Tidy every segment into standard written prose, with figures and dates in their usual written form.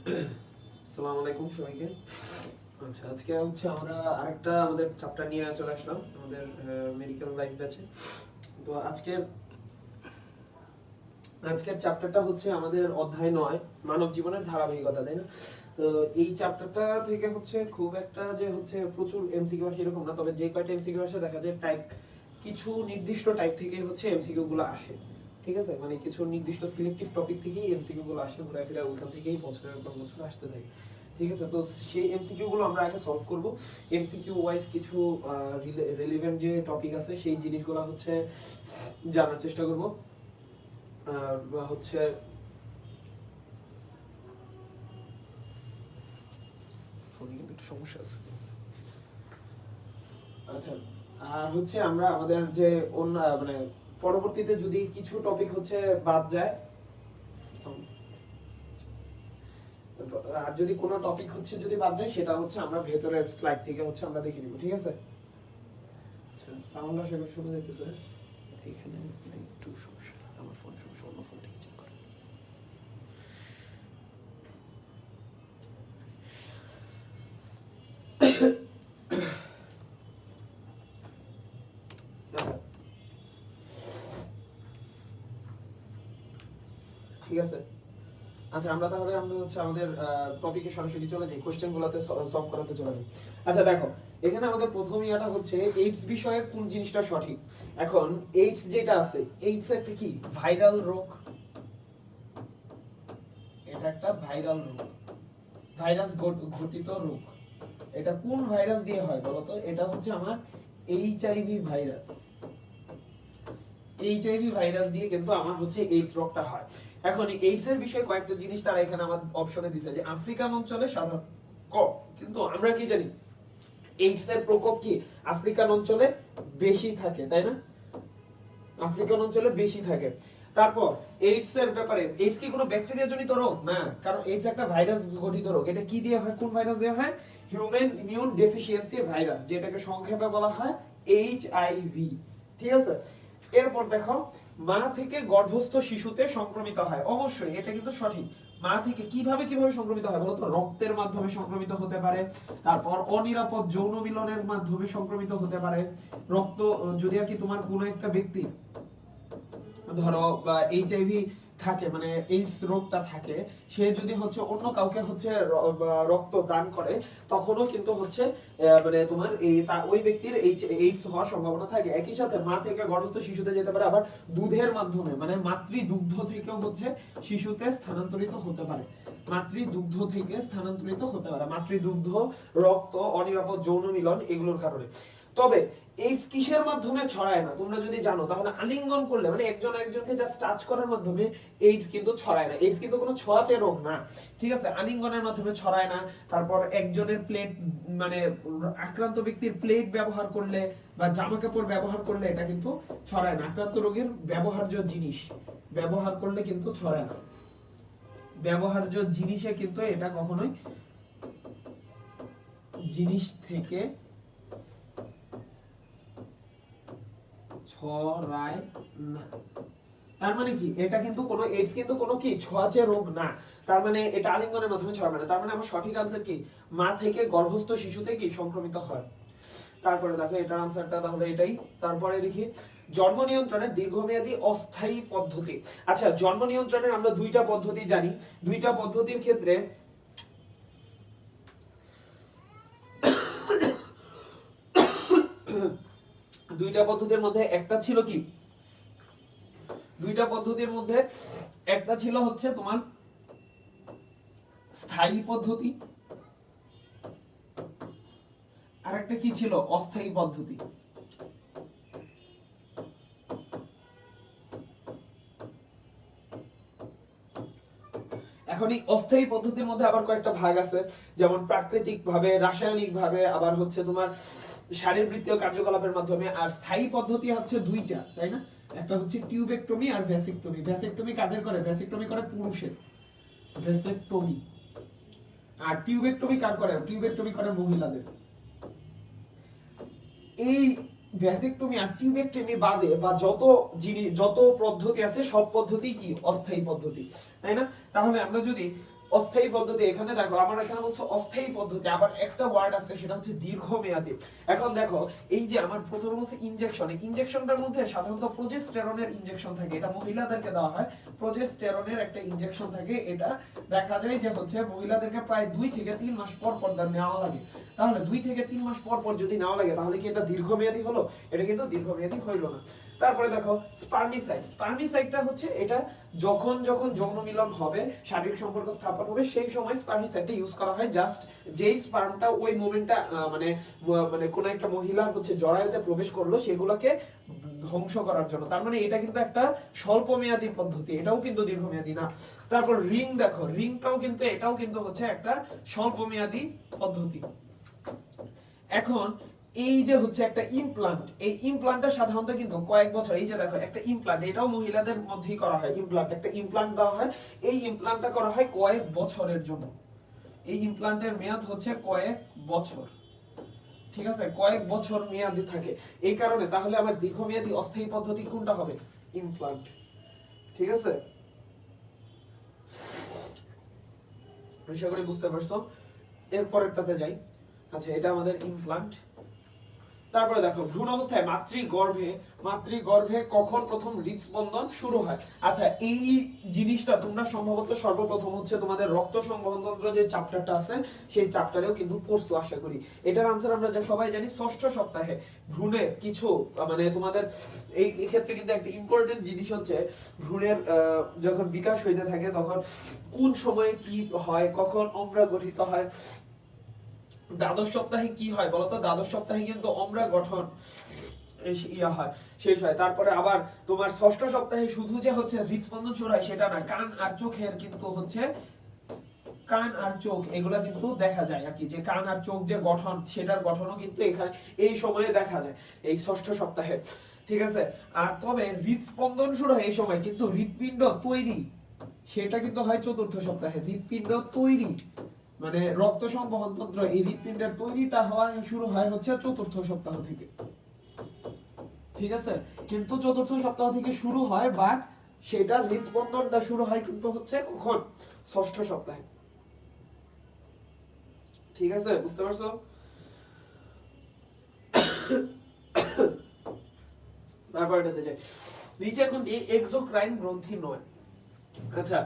আসসালামু আলাইকুম সবাইকে। আচ্ছা, আজকে হচ্ছে আমরা আরেকটা আমাদের চ্যাপ্টার নিয়ে চলে আসলাম আমাদের মেডিকেল লাইফ ব্যাচে। তো আজকের চ্যাপ্টারটা হচ্ছে আমাদের অধ্যায় 9 মানব জীবনের ধারাবাহিকতা, তাই না? তো এই চ্যাপ্টারটা থেকে হচ্ছে খুব একটা যে হচ্ছে প্রচুর এমসিকিউ আসে এরকম না, তবে যে কয়টা এমসিকিউ আসে দেখা যায় টাইপ কিছু নির্দিষ্ট টাইপ থেকে হচ্ছে এমসিকিউ গুলো আসে। ঠিক আছে, মানে কিছু নির্দিষ্ট সিলেক্টিভ টপিক থেকেই এমসিকিউ গুলো আসে, ঘোরাফেরা ওখান থেকেই বছরের পর বছর আসতে থাকে। ঠিক আছে, তো সেই এমসিকিউ গুলো আমরা আগে সলভ করব। এমসিকিউ ওয়াইজ কিছু রিলেভেন্ট যে টপিক আছে সেই জিনিসগুলো হচ্ছে জানার চেষ্টা করব। হচ্ছে ফোনে কিন্তু একটু সমস্যা আছে। আচ্ছা, আর হচ্ছে আমরা আমাদের যে অন্য মানে পরবর্তীতে যদি কিছু টপিক হচ্ছে বাদ যায়, আর যদি কোনো টপিক হচ্ছে যদি বাদ যায় সেটা হচ্ছে আমরা ভেতরের স্লাইড থেকে হচ্ছে আমরা দেখে নিব। ঠিক আছে, আচ্ছা সাউন্ড আশা করি শোনা যাইতেছে। এখানে একটু সমস্যা, আমার ফোনের সমস্যা, অন্য ফোন থেকে চেক করে। ঠিক আছে, আচ্ছা আমরা হচ্ছে আমাদের টপিকে সরাসরি চলে যাই, কোশ্চেনগুলোতে সলভ করাতে চলে যাই। আচ্ছা দেখো, এখানে আমাদের প্রথম ইয়াটা হচ্ছে এইডস বিষয়ে কোন জিনিসটা সঠিক। এখন এইডস যেটা আছে, এইডস একটা কি ভাইরাল রোগ, এটা একটা ভাইরাল রোগ, ভাইরাস ঘটিত রোগ। এটা কোন ভাইরাস দিয়ে হয় বলতো? এটা হচ্ছে আমার এইচআইভি ভাইরাস। এইচআইভি ভাইরাস দিয়ে কিন্তু আমার হচ্ছে এইডস রোগটা হয়। এখন এইডস এর বিষয়ে কয়েকটা জিনিস তারা এখানে আমার অপশনে দিয়েছে যে আফ্রিকান অঞ্চলে সাধারণ কম, কিন্তু আমরা কি জানি এইডস এর প্রকোপ কি আফ্রিকান অঞ্চলে বেশি থাকে, তাই না? আফ্রিকান অঞ্চলে বেশি থাকে। তারপর এইডস এর ব্যাপারে, এইডস কি কোনো ব্যাকটেরিয়া জনিত রোগ না, কারণ এইডস একটা ভাইরাস গঠিত রোগ। এটা কি দিয়ে হয়, কোন ভাইরাস দিয়ে হয়? হিউম্যান ইমিউন ডেফিসিয়েন্সি ভাইরাস, যেটাকে সংক্ষেপে বলা হয় এইচআইভি। ঠিক আছে, এরপর দেখো মা থেকে গর্ভস্থ শিশুতে সংক্রমিত হয়। অবশ্যই এটা কিন্তু সঠিক। মা থেকে কিভাবে সংক্রমিত হয় বলতো? রক্তের মাধ্যমে সংক্রমিত হতে পারে, তারপর অনিরাপদ যৌন মিলনের মাধ্যমে সংক্রমিত হতে পারে। রক্ত যদি আর কি তোমার কোনো একটা ব্যক্তি ধরো এইচআইভি থাকে, মানে এইডস রোগটা থাকে, সে যদি হচ্ছে অন্য কাউকে হচ্ছে রক্ত দান করে, তখনও কিন্তু হচ্ছে মানে তোমার ওই ব্যক্তির এইডস হওয়ার সম্ভাবনা থাকে। একই সাথে মা থেকে গর্ভস্থ শিশুতে যেতে পারে, আবার দুধের মাধ্যমে মানে মাতৃদুগ্ধ থেকেও হচ্ছে শিশুতে স্থানান্তরিত হতে পারে। মাতৃদুগ্ধ থেকে স্থানান্তরিত হতে পারে, মাতৃদুগ্ধ, রক্ত, অনিরাপদ যৌন মিলন এগুলোর কারণে। তবে এইডস কিসের মাধ্যমে ছড়ায় না তোমরা যদি জানো, তাহলে আলিঙ্গন করলে মানে একজন আরেকজনকে জাস্ট টাচ করার মাধ্যমে এইডস কিন্তু ছড়ায় না। এইডস কিন্তু কোনো ছোঁয়াচে রোগ না। ঠিক আছে, আলিঙ্গনের মাধ্যমে ছড়ায় না। তারপর একজনের প্লেট মানে আক্রান্ত ব্যক্তির প্লেট ব্যবহার করলে বা জামা কাপড় ব্যবহার করলে এটা কিন্তু ছড়ায় না। আক্রান্ত রোগের ব্যবহার্য জিনিস ব্যবহার করলে কিন্তু ছড়ায় না। ব্যবহার্য জিনিসে কিন্তু এটা কখনোই জিনিস থেকে ছড়ায় না। তার মানে কি এটা কিন্তু কোনো এইডস কিন্তু কোনো কি ছোঁয়াচে রোগ না, তার মানে এটা আলিঙ্গনের মাধ্যমে ছড়াবে না। তার মানে আমার সঠিক আনসার কি মা থেকে গর্ভস্থ শিশুতে কি সংক্রমিত হয়। তারপরে দেখো এটার আনসারটা তাহলে এটাই। তারপরে দেখি জন্ম নিয়ন্ত্রণের দীর্ঘমেয়াদী অস্থায়ী পদ্ধতি। আচ্ছা, জন্ম নিয়ন্ত্রণের আমরা দুইটা পদ্ধতি জানি। দুইটা পদ্ধতির ক্ষেত্রে দুইটা পদ্ধতির মধ্যে একটা ছিল কি, দুইটা পদ্ধতির মধ্যে একটা ছিল হচ্ছে তোমার স্থায়ী পদ্ধতি, আর একটা কি ছিল অস্থায়ী পদ্ধতি। এখন এই অস্থায়ী পদ্ধতির মধ্যে আবার কয়েকটা ভাগ আছে, যেমন প্রাকৃতিক ভাবে, রাসায়নিক ভাবে, আবার হচ্ছে তোমার শারীরবৃত্তীয় কার্যকলাপের মাধ্যমে। আর স্থায়ী পদ্ধতি হচ্ছে দুইটা, তাই না? একটা হচ্ছে টিউবেক্টমি আর ভ্যাসেক্টমি। ভ্যাসেক্টমি কাদের করে? ভ্যাসেক্টমি করে পুরুষের, ভ্যাসেক্টমি। আর টিউবেক্টমি কার করে? টিউবেক্টমি করে মহিলাদের। এই ভ্যাসেক্টমি আর টিউবেক্টমি বাদে বা যত পদ্ধতি আছে সব পদ্ধতি কি অস্থায়ী পদ্ধতি, তাই না? তাহলে আমরা যদি অস্থায়ী পদ্ধতি, এখানে দেখো আমার এখানে বলছে অস্থায়ী পদ্ধতি, আবার একটা ওয়ার্ড আছে সেটা হচ্ছে দীর্ঘমেয়াদী। এখন দেখো এই যে আমার প্রথমে বলছে ইনজেকশন, ইনজেকশনটার মধ্যে সাধারণত প্রোজেস্টেরনের ইনজেকশন থাকে, এটা মহিলাদেরকে দেওয়া হয়, প্রোজেস্টেরনের একটা ইনজেকশন থাকে, এটা দেখা যায় যে হচ্ছে মহিলাদেরকে প্রায় 2 থেকে 3 মাস পর পর নেওয়া লাগে। তাহলে 2 থেকে 3 মাস পর পর যদি নেওয়া লাগে তাহলে কি এটা দীর্ঘমেয়াদী হলো? এটা কিন্তু দীর্ঘমেয়াদী হইল না। তারপরে দেখো স্পার্মিসাইড, স্পার্মিসাইডটা হচ্ছে এটা যখন যখন যৌন মিলন হবে, শারীরিক সম্পর্ক স্থাপন হবে, সেই সময় স্পার্মিসাইডটা ইউজ করা হয়, জাস্ট যেই স্পার্মটা ওই মোমেন্টটা মানে মানে কোন একটা মহিলা হচ্ছে জরায়ুতে প্রবেশ করলো সেগুলোকে ধ্বংস করার জন্য। তার মানে এটা কিন্তু একটা স্বল্প মেয়াদী পদ্ধতি, এটাও কিন্তু দীর্ঘমেয়াদী না। তারপর রিং দেখো, রিংটাও কিন্তু এটাও কিন্তু হচ্ছে একটা স্বল্প মেয়াদী পদ্ধতি। এখন এই যে হচ্ছে একটা ইমপ্লান্ট, এই ইমপ্লান্টটা সাধারণত কিন্তু কয়েক বছর, এই যে দেখো একটা ইমপ্লান্ট, এটাও মহিলাদের মধ্যেই করা হয়, ইমপ্লান্ট একটা ইমপ্লান্ট দেওয়া হয়, এই ইমপ্লান্টটা করা হয় কয়েক বছরের জন্য, এই ইমপ্লান্টের মেয়াদ হচ্ছে কয়েক বছর, ঠিক আছে, কয়েক বছর মেয়াদি থাকে। এই কারণে তাহলে আমার দীর্ঘমেয়াদী অস্থায়ী পদ্ধতি কোনটা হবে? ইমপ্লান্ট, ঠিক আছে, আশা করি বুঝতে পারছো। এরপরেরটাতে যাই। আচ্ছা, এটা আমাদের ইমপ্লান্ট। তারপরে দেখো ভ্রূণ অবস্থায় মাতৃগর্ভে কখন প্রথম হৃদস্পন্দন শুরু হয়? আচ্ছা, এই জিনিসটা তোমরা সম্ভবত সর্বপ্রথম হচ্ছে তোমাদের রক্ত সংবহনতন্ত্র যে চ্যাপ্টারটা আছে সেই চ্যাপ্টারেও কিন্তু পড়ছো আশা করি। এটার আনসার আমরা যা সবাই জানি, ষষ্ঠ সপ্তাহে ভ্রূণের কিছু মানে তোমাদের এই ক্ষেত্রে কিন্তু একটা ইম্পর্টেন্ট জিনিস হচ্ছে ভ্রূণের যখন বিকাশ হইতে থাকে তখন কোন সময়ে কি হয়, কখন অঙ্গ গঠিত হয়। দ্বাদশ সপ্তাহে কি হয় বলতো? দ্বাদশ সপ্তাহে কিন্তু অম্রা গঠন হয়, শেষ হয়। তারপরে আবার তোমার ষষ্ঠ সপ্তাহে শুধু যে হচ্ছে হৃদস্পন্দন শুরু হয় সেটা না, কান আর চোখের কিন্তু হচ্ছে কান আর চোখ এগুলা কিন্তু দেখা যায় আর কি, যে কান আর চোখ যে গঠন সেটার গঠনও কিন্তু এখানে এই সময়ে দেখা যায়, এই ষষ্ঠ সপ্তাহে, ঠিক আছে। আর তবে হৃদস্পন্দন শুরু হয় এই সময়, কিন্তু হৃদপিণ্ড তৈরি সেটা কিন্তু হয় চতুর্থ সপ্তাহে। হৃদপিণ্ড তৈরি মানে রক্ত সংবহন তন্ত্র, এই হৃদপিণ্ডের তৈরিটা শুরু হয় হচ্ছে চতুর্থ সপ্তাহ থেকে, ঠিক আছে। কিন্তু চতুর্থ সপ্তাহ থেকে শুরু হয়, বাট সেটার হৃদস্পন্দনটা শুরু হয় কিন্তু হচ্ছে কখন? ষষ্ঠ সপ্তাহে, ঠিক আছে, বুঝতে পারছো? তারপরটাতে যাই। নিচের কোনটি এক্সোক্রাইন গ্রন্থি নয়? আচ্ছা,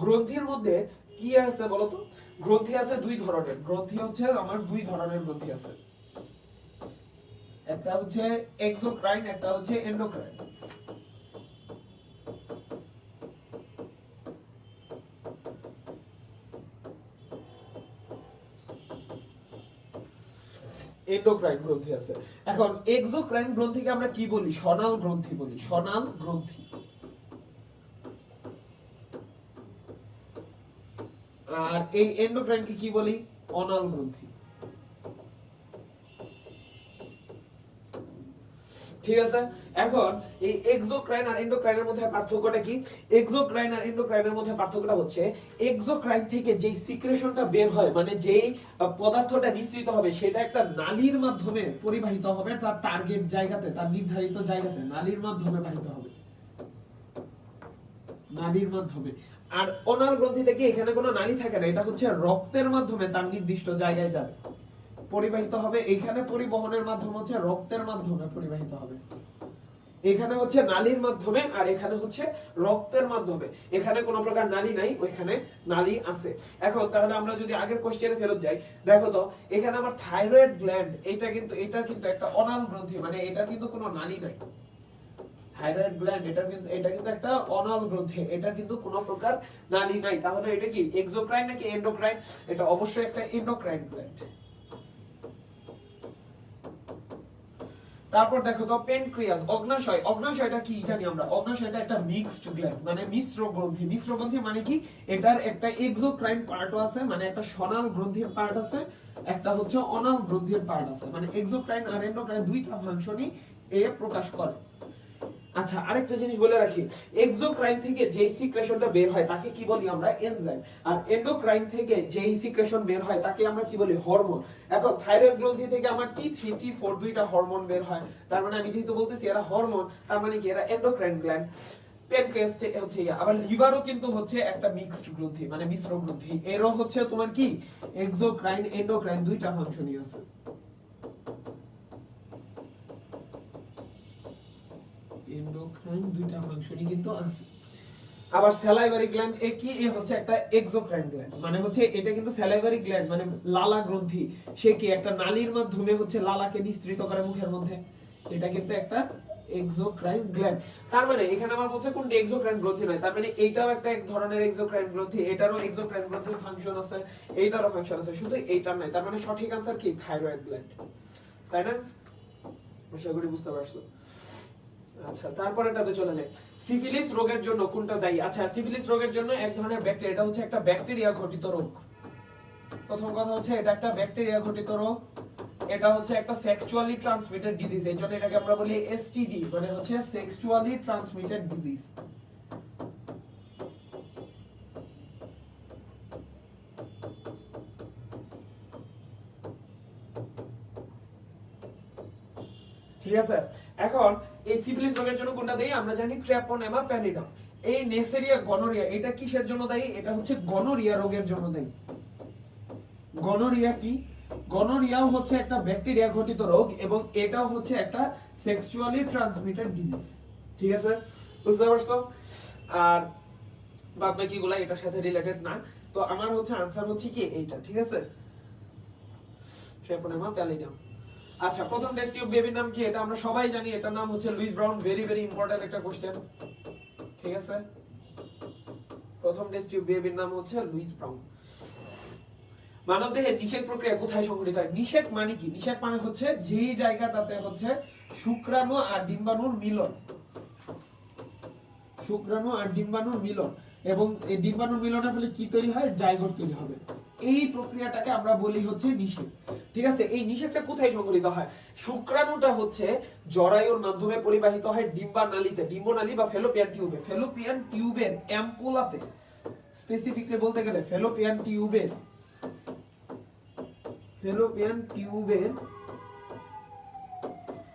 গ্রন্থির মধ্যে কি আছে বলতো? গ্রন্থি আছে 2 ধরনের, গ্রন্থি হচ্ছে আমার 2 ধরনের গ্রন্থি আছে, একটা হচ্ছে এক্সোক্রাইন, একটা হচ্ছে এন্ডোক্রাইন। এন্ডোক্রাইন গ্রন্থি আছে। এখন এক্সোক্রাইন গ্রন্থিকে আমরা কি বলি? সনাল গ্রন্থি বলি, সনাল গ্রন্থি। আর এই এন্ডোক্রাইনকে কি বলি? অনাল গ্রন্থি, ঠিক আছে। এখন এই এক্সোক্রাইন আর এন্ডোক্রাইনের মধ্যে পার্থক্যটা কি? এক্সোক্রাইন আর এন্ডোক্রাইনের মধ্যে পার্থক্যটা হচ্ছে এক্সোক্রাইন থেকে যেই সিক্রেশনটা বের হয়, মানে যেই পদার্থটা নিঃসৃত হবে সেটা একটা নালীর মাধ্যমে পরিবাহিত হবে, তার টার্গেট জায়গাতে, তার নির্ধারিত জায়গাতে নালীর মাধ্যমে বাহিত হবে, নালীর মাধ্যমে। আর অনাল গ্রন্থি থেকে এখানে কোনো নালী থাকে না, এটা হচ্ছে রক্তের মাধ্যমে তার নির্দিষ্ট জায়গায় যাবে, পরিবাহিত হবে। এখানে পরিবহনের মাধ্যম হচ্ছে রক্তের মাধ্যমে পরিবাহিত হবে, এখানে হচ্ছে নালীর মাধ্যমে, আর এখানে হচ্ছে রক্তের মাধ্যমে। এখানে কোনো প্রকার নালী নাই, ওইখানে নালী আছে। এখন তাহলে আমরা যদি আগের কোশ্চেনে ফেরত যাই, দেখো তো এখানে আমার থাইরয়েড গ্ল্যান্ড, এটা কিন্তু একটা অনাল গ্রন্থি, মানে এটা কিন্তু কোনো নালী নাই। থাইরয়েড গ্ল্যান্ড এটা কিন্তু একটা অনাল গ্রন্থি, এটা কিন্তু কোনো প্রকার নালী নাই। তাহলে এটা কি এক্সোক্রাইন নাকি এন্ডোক্রাইন? এটা অবশ্যই একটা এন্ডোক্রাইন গ্ল্যান্ড। তারপর দেখো তো প্যানক্রিয়াস, অগ্নাশয়। অগ্নাশয়টা কি জানি আমরা? অগ্নাশয়টা একটা মিক্সড গ্ল্যান্ড, মানে মিশ্র গ্রন্থি। মিশ্র গ্রন্থি মানে কি? এটার একটা এক্সোক্রাইন পার্টও আছে, মানে একটা সনাল গ্রন্থির পার্ট আছে, একটা হচ্ছে অনাল গ্রন্থির পার্ট আছে, মানে এক্সোক্রাইন আর এন্ডোক্রাইন দুইটা ফাংশনই এ প্রকাশ করে। আচ্ছা, আরেকটা জিনিস বলে রাখি, এক্সোক্রাইন থেকে যেই সিক্রেশনটা বের হয় তাকে কি বলি আমরা? এনজাইম। আর এন্ডোক্রাইন থেকে যেই সিক্রেশন বের হয় তাকে আমরা কি বলি? হরমোন। এখন থাইরয়েড গ্রন্থি থেকে আমার T3 T4 দুইটা হরমোন বের হয়, তার মানে আমি যেহেতু বলতেছি এরা হরমোন, তার মানে কি এরা এন্ডোক্রাইন গ্ল্যান্ড। প্যানক্রিয়াস হচ্ছে আবার লিভারও কিন্তু হচ্ছে একটা মিক্সড গ্রন্থি, মানে মিশ্র গ্রন্থি। এরও হচ্ছে তোমার কি এক্সোক্রাইন এন্ডোক্রাইন দুইটা ফাংশনই আছে। এন্ডোক্রাইন দুইটা ফাংশনই কিন্তু আছে। আবার স্যালাইভারি গ্ল্যান্ড এ কি, এ হচ্ছে একটা এক্সোক্রাইন গ্ল্যান্ড, মানে হচ্ছে এটা কিন্তু স্যালাইভারি গ্ল্যান্ড মানে লালা গ্রন্থি। সে কি একটা নালীর মাধ্যমে হচ্ছে লালাকে নিঃসৃত করে মুখের মধ্যে, এটা কিন্তু একটা এক্সোক্রাইন গ্ল্যান্ড। তার মানে এখানে আমার বলছে কোনটা এক্সোক্রাইন গ্রন্থি নয়, তার মানে এইটাও একটা এক ধরনের এক্সোক্রাইন গ্রন্থি, এটারও এক্সোক্রাইন গ্রন্থির ফাংশন আছে, এইটারও ফাংশন আছে, শুধু এইটার নাই। তার মানে সঠিক আনসার কি থাইরয়েড গ্ল্যান্ড, তাই না? আশা করি বুঝতে পারছো। আচ্ছা, তারপরেটাতে চলে যায়। সিফিলিস রোগের জন্য কোনটা দায়ী? আচ্ছা, সিফিলিস রোগের জন্য এক ধরনের ব্যাকটেরিয়া, এটা হচ্ছে একটা ব্যাকটেরিয়া ঘটিত রোগ। প্রথম কথা হচ্ছে এটা একটা ব্যাকটেরিয়া ঘটিত রোগ, এটা হচ্ছে একটা সেক্সুয়ালি ট্রান্সমিটেড ডিজিজ, এর জন্য এটাকে আমরা বলি এসটিডি, মানে হচ্ছে সেক্সুয়ালি ট্রান্সমিটেড ডিজিজ। ঠিক আছে, এখন এই সিফিলিস রোগের জন্য কোনটা দেই? আমরা জানি ট্র্যাপোনেমা প্যানিডাম। এই নেসেরিয়া গনোরিয়া এটা কিসের জন্য দায়ী? এটা হচ্ছে গনোরিয়া রোগের জন্য দায়ী। গনোরিয়া কি? গনোরিয়াও হচ্ছে একটা ব্যাকটেরিয়া ঘটিত রোগ এবং এটাও হচ্ছে একটা সেক্সুয়ালি ট্রান্সমিটেড ডিজিজ। ঠিক আছে, বুঝতে পারছো? আর বাদ বাকিগুলো এটার সাথে রিলেটেড না। তো আমার হচ্ছে আনসার হচ্ছে কি এইটা, ঠিক আছে, ট্রেপোনেমা প্যালিডিয়াম। আচ্ছা, প্রথম টেস্ট টিউব বেবির নাম কি? এটা আমরা সবাই জানি, এটার নাম হচ্ছে Louis Brown. Very very important একটা কোশ্চেন, ঠিক আছে। প্রথম টেস্ট টিউব বেবির নাম হচ্ছে লুইস ব্রাউন। মানবদেহে নিষেক প্রক্রিয়া কোথায় সংঘটিত হয়? নিষেক মানে কি? নিষেক মানে হচ্ছে যেই জায়গাটাতে হচ্ছে শুক্রাণু আর ডিম্বাণুর মিলন, শুক্রাণু আর ডিম্বাণুর মিলন, এবং এই ডিম্বাণুর মিলনের ফলে কি তৈরি হয়? জাইগোট তৈরি হবে। এই প্রক্রিয়াটাকে আমরা বলি হচ্ছে নিষেক। ঠিক আছে, এই নিষেকটা কোথায় সংঘটিত হয়? শুক্রাণুটা হচ্ছে জরায়ুর মাধ্যমে পরিবাহিত হয় ডিম্বানালীতে, ডিম্বনালী বা ফেলোপিয়ান টিউবে। ফেলোপিয়ান টিউবের অ্যাম্পুলাতে, স্পেসিফিকলি বলতে গেলে ফেলোপিয়ান টিউবের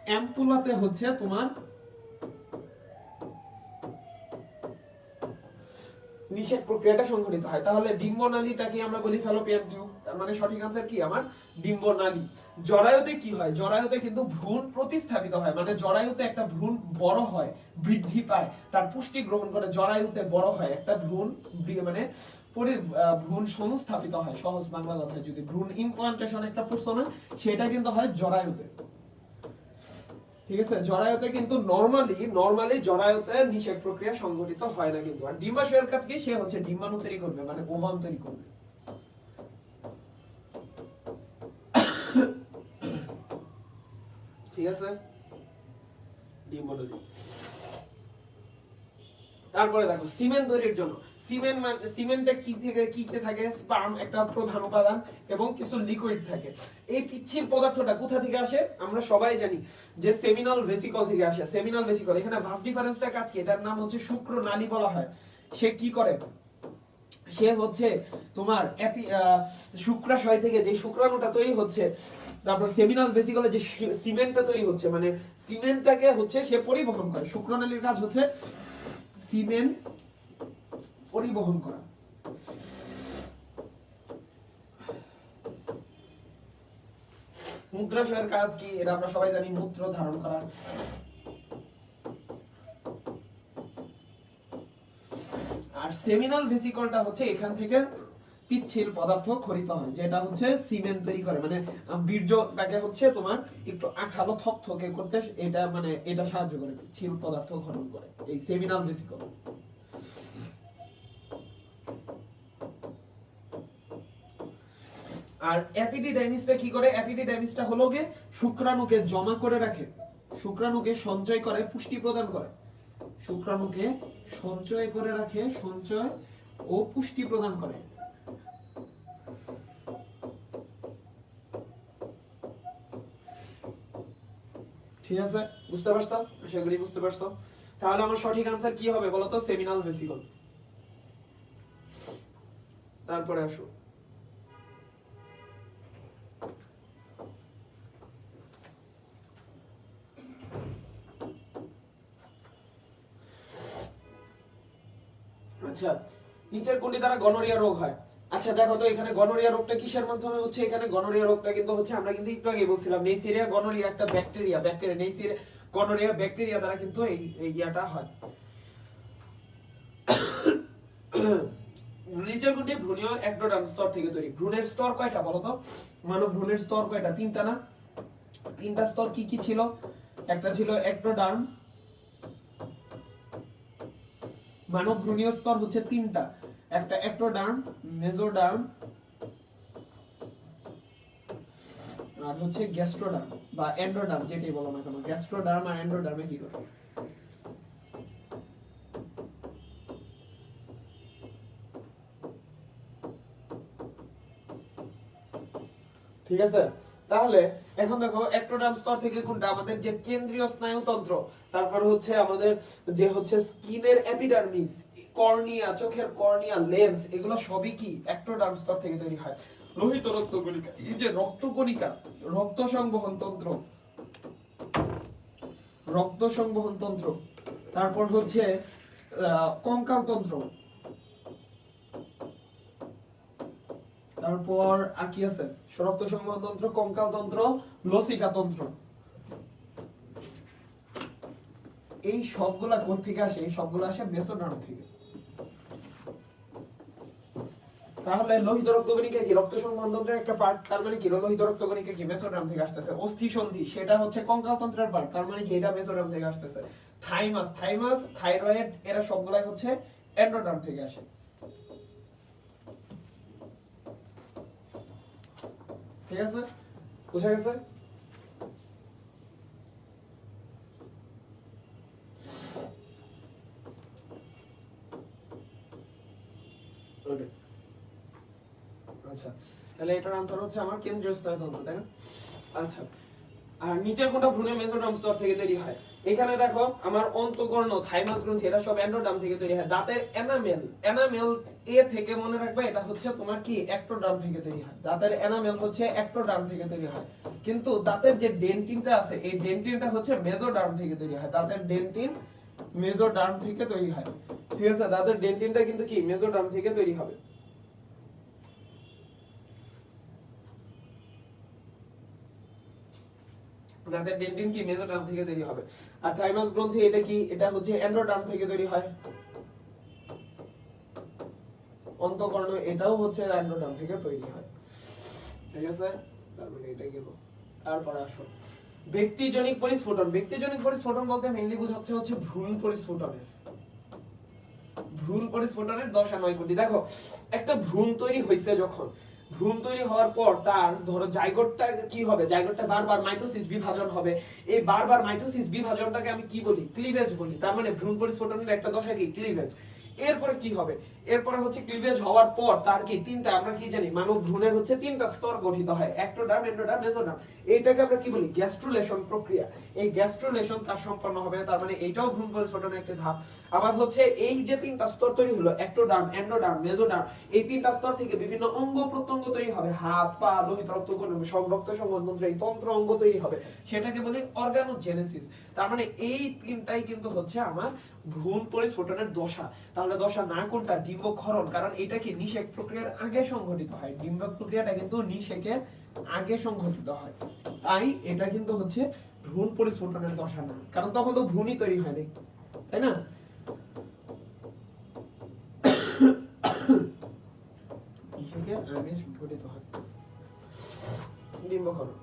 অ্যাম্পুলাতে হচ্ছে তোমার নিষেক প্রক্রিয়াটা সংঘটিত হয়। তাহলে ডিম্বনালীটাকে আমরা বলি ফ্যালোপিয়ান টিউব, তার মানে সঠিক আনসার কি আমার ডিম্বনালী। জরায়ুতে কি হয়? জরায়ুতে কিন্তু ভ্রূণ প্রতিস্থাপিত হয়, মানে জরায়ুতে একটা ভ্রূণ বড় হয়, বৃদ্ধি পায়, তার পুষ্টি গ্রহণ করে জরায়ুতে বড় হয়, একটা ভ্রূণ মানে ভ্রূণ সংস্থাপিত হয়। সহজ বাংলা কথায় যদি ভ্রূণ ইমপ্লান্টেশন একটা প্রশ্ন, সেটা কিন্তু হয় জরায়ুতে। ঠিক আছে, জরায়ুতে কিন্তু নরমালি জরায়ুতে নিষেক প্রক্রিয়া সংঘটিত হয় না কিন্তু। আর ডিম্বাশয়ের কাজ কি? সে হচ্ছে ডিম্বাণু তৈরি করবে, মানে ওভাম তৈরি করবে। ঠিক আছে, ডিম্বাণু। তারপরে দেখো সিমেন্ট তৈরির জন্য, সিমেন্টে কি থেকে কি থাকে? স্পার্ম একটা প্রধান উপাদান এবং কিছু লিকুইড থাকে। এই পিচ্ছিল পদার্থটা কোথা থেকে আসে? আমরা সবাই জানি যে সেমিনাল ভেসিকল থেকে আসে। সেমিনাল ভেসিকল, এখানে ভাস ডিফারেন্সটা কাজ কি? এটার নাম হচ্ছে শুক্রনালী বলা হয়। সে কি করে? সে হচ্ছে তোমার শুক্রাশয় থেকে যে শুক্রাণুটা তৈরি হচ্ছে, তারপর সেমিনাল ভেসিকলে যে সিমেন্টটা তৈরি হচ্ছে, মানে সিমেন্টটাকে হচ্ছে সে পরিবহন করে। শুক্রনালীর কাজ হচ্ছে সিমেন্ট পরিবহন করা। মূত্রাশয়ের কাজ কি? এটা আমরা সবাই জানি, মূত্র ধারণ করা। আর সেমিনাল ভেসিকলটা হচ্ছে এখান থেকে পিচ্ছিল পদার্থ খরিত হয়, যেটা হচ্ছে সিমেন্ট তৈরি করে, মানে বীর্যটাকে হচ্ছে তোমার একটু আঠালো থকথকে করতে এটা মানে এটা সাহায্য করে, পিচ্ছিল পদার্থ গঠন করে এই সেমিনাল ভেসিকল। আর এপিডিডাইমিসটা কি করে? এপিডিডাইমিসটা হলো গিয়ে শুক্রাণুকে জমা করে রাখে, শুক্রাণুকে সঞ্চয় করে, পুষ্টি প্রদান করে। শুক্রাণুকে সঞ্চয় করে রাখে, সঞ্চয় ও পুষ্টি প্রদান করে। ঠিক আছে, বুঝতে পারছো? আশা করি বুঝতে পারছো। তাহলে আমার সঠিক আনসার কি হবে বলো তো? Seminal vesicle. তারপরে আসো আচ্ছা, নিচের কোনটি দ্বারা গনোরিয়া রোগ হয়? আচ্ছা দেখো তো এখানে গনোরিয়া রোগটা কিসের মাধ্যমে হচ্ছে? এখানে গনোরিয়া রোগটা কিন্তু হচ্ছে, আমরা কিন্তু একটু আগে বলছিলাম নেইসেরিয়া গনোরিয়া একটা ব্যাকটেরিয়া, নেইসেরিয়া গনোরিয়া ব্যাকটেরিয়া দ্বারা কিন্তু এই ইয়াটা হয়। নিচের কোনটি ভ্রূণীয় একটোডার্ম স্তর থেকে তৈরি? ভ্রূণের স্তর কয়টা বলো তো? মানব ভ্রূণের স্তর কয়টা? তিনটা না? তিনটা স্তর কি কি ছিল? একটা ছিল একটোডার্ম, মানব ভ্রূণীয় স্তর হচ্ছে তিনটা, একটা একটোডার্ম, মেসোডার্ম আর হচ্ছে গ্যাস্ট্রোডার্ম বা এন্ডোডার্ম, যেটাই বলো না কেন। গ্যাস্ট্রোডার্ম আর এন্ডোডার্মে কি করে? ঠিক আছে, তাহলে এখন দেখো একটোডার্ম স্তর থেকে কোনটা? আমাদের যে কেন্দ্রীয় স্নায়ুতন্ত্র, তারপর হচ্ছে আমাদের যে হচ্ছে স্কিনের এপিডার্মিস, কর্নিয়া, চোখের কর্নিয়া, লেন্স, এগুলো সবই কি একটোডার্ম স্তর থেকে তৈরি হয়। লোহিত রক্তকণিকা, এই যে রক্তকণিকা, রক্ত সংবহন তন্ত্র, রক্ত সংবহন তন্ত্র, তারপর হচ্ছে কঙ্কাল তন্ত্র, তারপর আর কি আছে? রক্ত সংবহন তন্ত্র, কঙ্কাল তন্ত্র, লসিকা তন্ত্র। এই সবগুলা কোথা থেকে আসে? এই সবগুলো আসে মেসোডার্ম থেকে। তাহলে লোহিত রক্তকণিকা কি রক্ত সংবহন তন্ত্রের একটা পার্ট? তার মানে কি লোহিত রক্তকণিকা কি মেসোডার্ম থেকে আসতেছে। অস্থি সন্ধি সেটা হচ্ছে কঙ্কাল তন্ত্রের পার্ট, তার মানে কি এটা মেসোডার্ম থেকে আসতেছে। থাইমাস, থাইরয়েড, এরা সবগুলাই হচ্ছে এন্ডোডার্ম থেকে আসে। ঠিক আছে, বুঝা গেছে? আচ্ছা, তাহলে এটার आंसर হচ্ছে আমার কেন্দ্রীয় স্নায়ুতন্ত্র, তাই না? আচ্ছা, আর নিচের কোনটা ভ্রূণে মেসোডার্ম স্তর থেকে তৈরি হয়? এখানে দেখো আমার অন্তঃকর্ণ, থাইমাস গ্রন্থি, এরা সব এন্ডোডার্ম থেকে তৈরি হয়। দাঁতের এনামেল, এনামেল এ থেকে মনে রাখবে এটা হচ্ছে তোমার কি একটোডার্ম থেকে তৈরি হয়। দাঁতের এনামেল হচ্ছে একটোডার্ম থেকে তৈরি হয়, কিন্তু দাঁতের যে ডেন্টিনটা আছে এই ডেন্টিনটা হচ্ছে মেসোডার্ম থেকে তৈরি হয়। দাঁতের ডেন্টিন মেসোডার্ম থেকে তৈরি হয়। ঠিক আছে, দাঁতের ডেন্টিনটা কিন্তু কি মেসোডার্ম থেকে তৈরি হবে। দাঁতের ডেন্টিন কি মেসোডার্ম থেকে তৈরি হবে। আর থাইমাস গ্রন্থি এটা কি? এটা হচ্ছে এন্ডোডার্ম থেকে তৈরি হয়। অন্তঃকর্ণ এটাও হচ্ছে এন্ডোডার্ম থেকে তৈরি হয়। ঠিক আছে, তারপরে এটা গেল। তারপরে আসো ব্যক্তিজনিক পরিস্ফুটন। ব্যক্তিজনিক পরিস্ফুটন বলতে মেইনলি বোঝাচ্ছে হচ্ছে ভ্রূণ পরিস্ফুটনের, ভ্রূণ পরিস্ফুটনের দশা 9 কোটি। দেখো একটা ভ্রূণ তৈরি হইছে, যখন ভ্রূণ তৈরি হওয়ার পর তার ধরো জাইগোটটা কি হবে? জাইগোটটা বারবার মাইটোসিস বিভাজন হবে। এই বারবার মাইটোসিস বিভাজনটাকে আমি কি বলি? ক্লিভেজ বলি। তার মানে ভ্রূণ পরিস্ফুটনের একটা দশা কি? ক্লিভেজ। এরপরে কি হবে? এরপরে হচ্ছে ক্লিভেজ হওয়ার পর তার কি তিনটা, আমরা কি জানি মানব ভ্রূণের হচ্ছে তিনটা স্তর গঠিত হয়, একটোডার্ম, এন্ডোডার্ম, মেসোডার্ম। এইটাকে আমরা কি বলি? গ্যাস্ট্রুলেশন প্রক্রিয়া। এই গ্যাস্ট্রুলেশন তার সম্পন্ন হবে, তার মানে এইটাও ভ্রূণ পরিস্ফুটনের একটা ধাপ। আবার হচ্ছে এই যে তিনটা স্তর তৈরি হলো, একটোডার্ম, এন্ডোডার্ম, মেসোডার্ম, এই তিনটা স্তর থেকে বিভিন্ন অঙ্গ প্রত্যঙ্গ তৈরি হবে, হাত, পা, লোহিত রক্তকণিকা, সব রক্ত সংবহন তন্ত্র, এই তন্ত্র অঙ্গ তৈরি হবে, সেটাকে বলি অর্গানোজেনেসিস। তার মানে এই তিনটাই কিন্তু হচ্ছে আমার ভ্রূণ পরিস্ফুটনের দশা। তাহলে দশা না কোনটা? ডিম্বক্ষরণ, কারণ এটা কি নিষেক প্রক্রিয়ার আগে সংঘটিত হয়। ডিম্বক প্রক্রিয়াটা কিন্তু নিষেকের আগে সংঘটিত হয়, তাই এটা কিন্তু হচ্ছে ভ্রূণ পরিস্ফুটনের দশা না, কারণ তখন তো ভ্রূণই তৈরি হয়নি, তাই না? নিষেকের আগে সংঘটিত হয় ডিম্বক্ষরণ।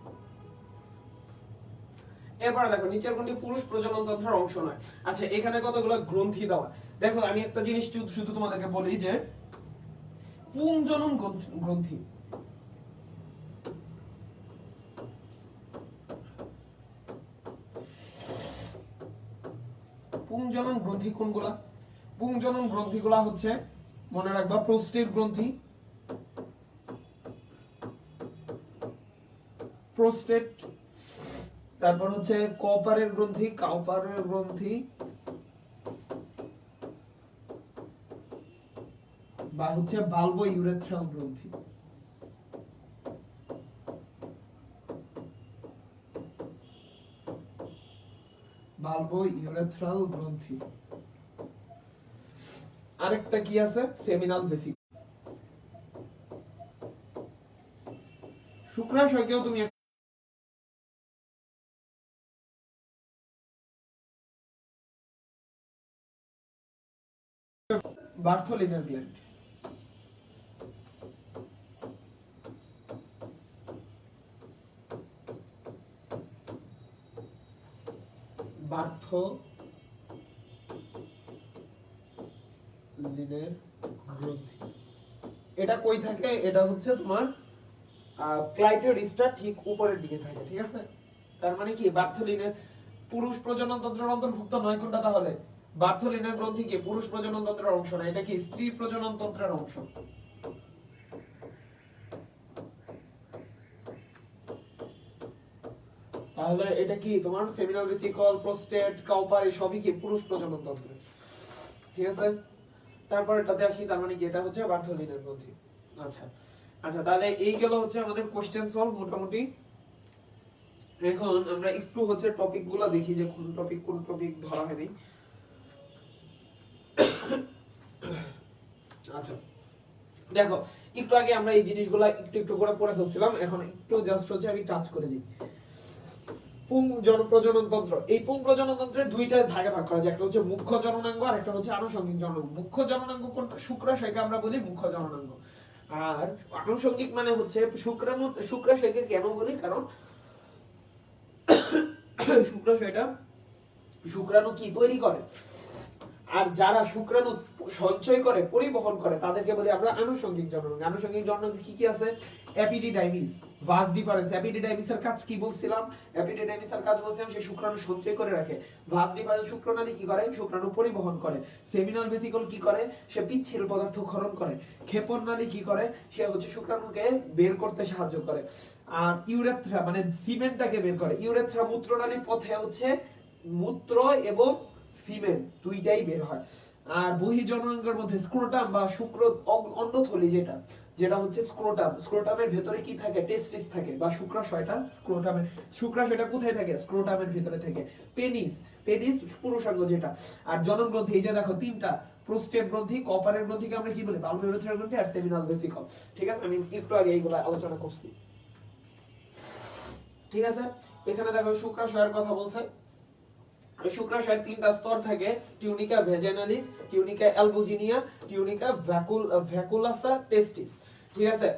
এরপরে দেখো নিচের কোনটি পুরুষ প্রজনন তন্ত্রের অংশ নয়? আচ্ছা, এখানে কতগুলো গ্রন্থি দেওয়া। দেখো আমি একটা জিনিস শুধু তোমাদেরকে বলি যে পুংজনন গ্রন্থি, পুংজনন গ্রন্থি কোনগুলা? পুংজনন গ্রন্থিগুলা হচ্ছে মনে রাখবা প্রোস্টেট গ্রন্থি, প্রোস্টেট, তারপর হচ্ছে কপারের গ্রন্থি, কাউপারের গ্রন্থি, বা হচ্ছে বাল্বো ইউরেথ্রাল গ্রন্থি। বাল্বো ইউরেথ্রাল গ্রন্থি। আরেকটা কি আছে, সেমিনাল ভেসিকল। শুক্রাশয়কেও তুমি বার্থোলিনের গ্ল্যান্ড। বার্থোলিনের গ্রন্থি, এটা কই থাকে? এটা হচ্ছে তোমার ক্লাইটোরিসটা ঠিক উপরের দিকে থাকে, ঠিক আছে? তার মানে কি বার্থোলিনের পুরুষ প্রজনন তন্ত্রের অন্তর্ভুক্ত নয় কোনটা তাহলে? বার্থোলিনের গ্রন্থি কি পুরুষ প্রজনন তন্ত্রের অংশ না, এটা কি স্ত্রী প্রজনন তন্ত্রের অংশ। তাহলে এটা কি তোমার সেমিনাল ভেসিকল, প্রোস্টেট, কাউপার এই সবই কি পুরুষ প্রজনন তন্ত্র, ঠিক আছে? তারপর এটাতে আসি, তার মানে কি এটা হচ্ছে বার্থোলিনের গ্রন্থি। আচ্ছা আচ্ছা, তাহলে এই গেল হচ্ছে আমাদের কোশ্চেন সলভ মোটামুটি। এখন আমরা একটু হচ্ছে টপিকগুলো দেখি যে কোন টপিক ধরা হয়নি। আচ্ছা দেখো, একটু আগে আমরা এই জিনিসগুলো একটু করে পড়ে ফেলছিলাম, এখন একটু জাস্ট হচ্ছে আমি টাচ করে দিই। পুং প্রজনন তন্ত্র, এই পুং প্রজনন তন্ত্রের দুইটা ভাগে ভাগ করা যায়, একটা হচ্ছে মুখ্য জননাঙ্গ আর একটা হচ্ছে আনুষঙ্গিক জননাঙ্গ। মুখ্য জননাঙ্গ কোনটা? শুক্রাশয়কে আমরা বলি মুখ্য জননাঙ্গ, আর আনুষঙ্গিক মানে হচ্ছে শুক্রাশয়কে কেন বলি? কারণ শুক্রাশয়টা শুক্রাণু কি তৈরি করে, আর যারা শুক্রাণু সঞ্চয় করে পরিবহন করে তাদেরকে বলি আমরা আনুষঙ্গিক জননাঙ্গ। আনুষঙ্গিক জননাঙ্গ কি কি আছে? Epididymis, vas deferens. এপিডিডাইমিসের কাজ কি বলছিলাম? এপিডিডাইমিসের কাজ বলছিলাম সে শুক্রাণু সঞ্চয় করে রাখে। ভাস ডিফারেন্স শুক্রনালী কি করে? শুক্রাণু পরিবহন করে। সেমিনাল ভেসিকল কি করে? সে পিচ্ছিল পদার্থ ক্ষরণ করে। ক্ষেপণ নালী কি করে? সে হচ্ছে শুক্রাণুকে বের করতে সাহায্য করে। আর ইউরেথ্রা মানে সিমেন্টটাকে বের করে। ইউরেথ্রা মূত্রনালীর পথে হচ্ছে মূত্র এবং সিমেন্ট দুইটাই বের হয়। আর বহির্জননাঙ্গের মধ্যে স্ক্রোটাম বা শুক্র অন্নথলি, যেটা হচ্ছে স্ক্রোটাম, স্ক্রোটামের ভেতরে কি থাকে? টেস্টিস থাকে, বা শুক্রাশয়টা স্ক্রোটামের, শুক্রাশয়টা কোথায় থাকে? স্ক্রোটামের ভেতরে থাকে। পেনিস, পেনিস পুরুষাঙ্গ যেটা। আর জনন গ্রন্থি, এই যে দেখো তিনটা, প্রোস্টেট গ্রন্থি, কপারের গ্রন্থিকে আমরা কি বলি? বাল্বোইউরেথ্রাল গ্রন্থি আর সেমিনাল ভেসিকল, ঠিক আছে? আমি একটু আগে এইগুলা আলোচনা করছি, ঠিক আছে? এখানে দেখো শুক্রাশয়ের কথা বলছে। শুক্রাশয়ের তিনটা স্তর থাকে, টিউনিকা ভেজাইনালিস, টিউনিকা অ্যালবুজিনিয়া, টিউনিকা ভ্যাকুলাসা টেস্টিস, ঠিক আছে?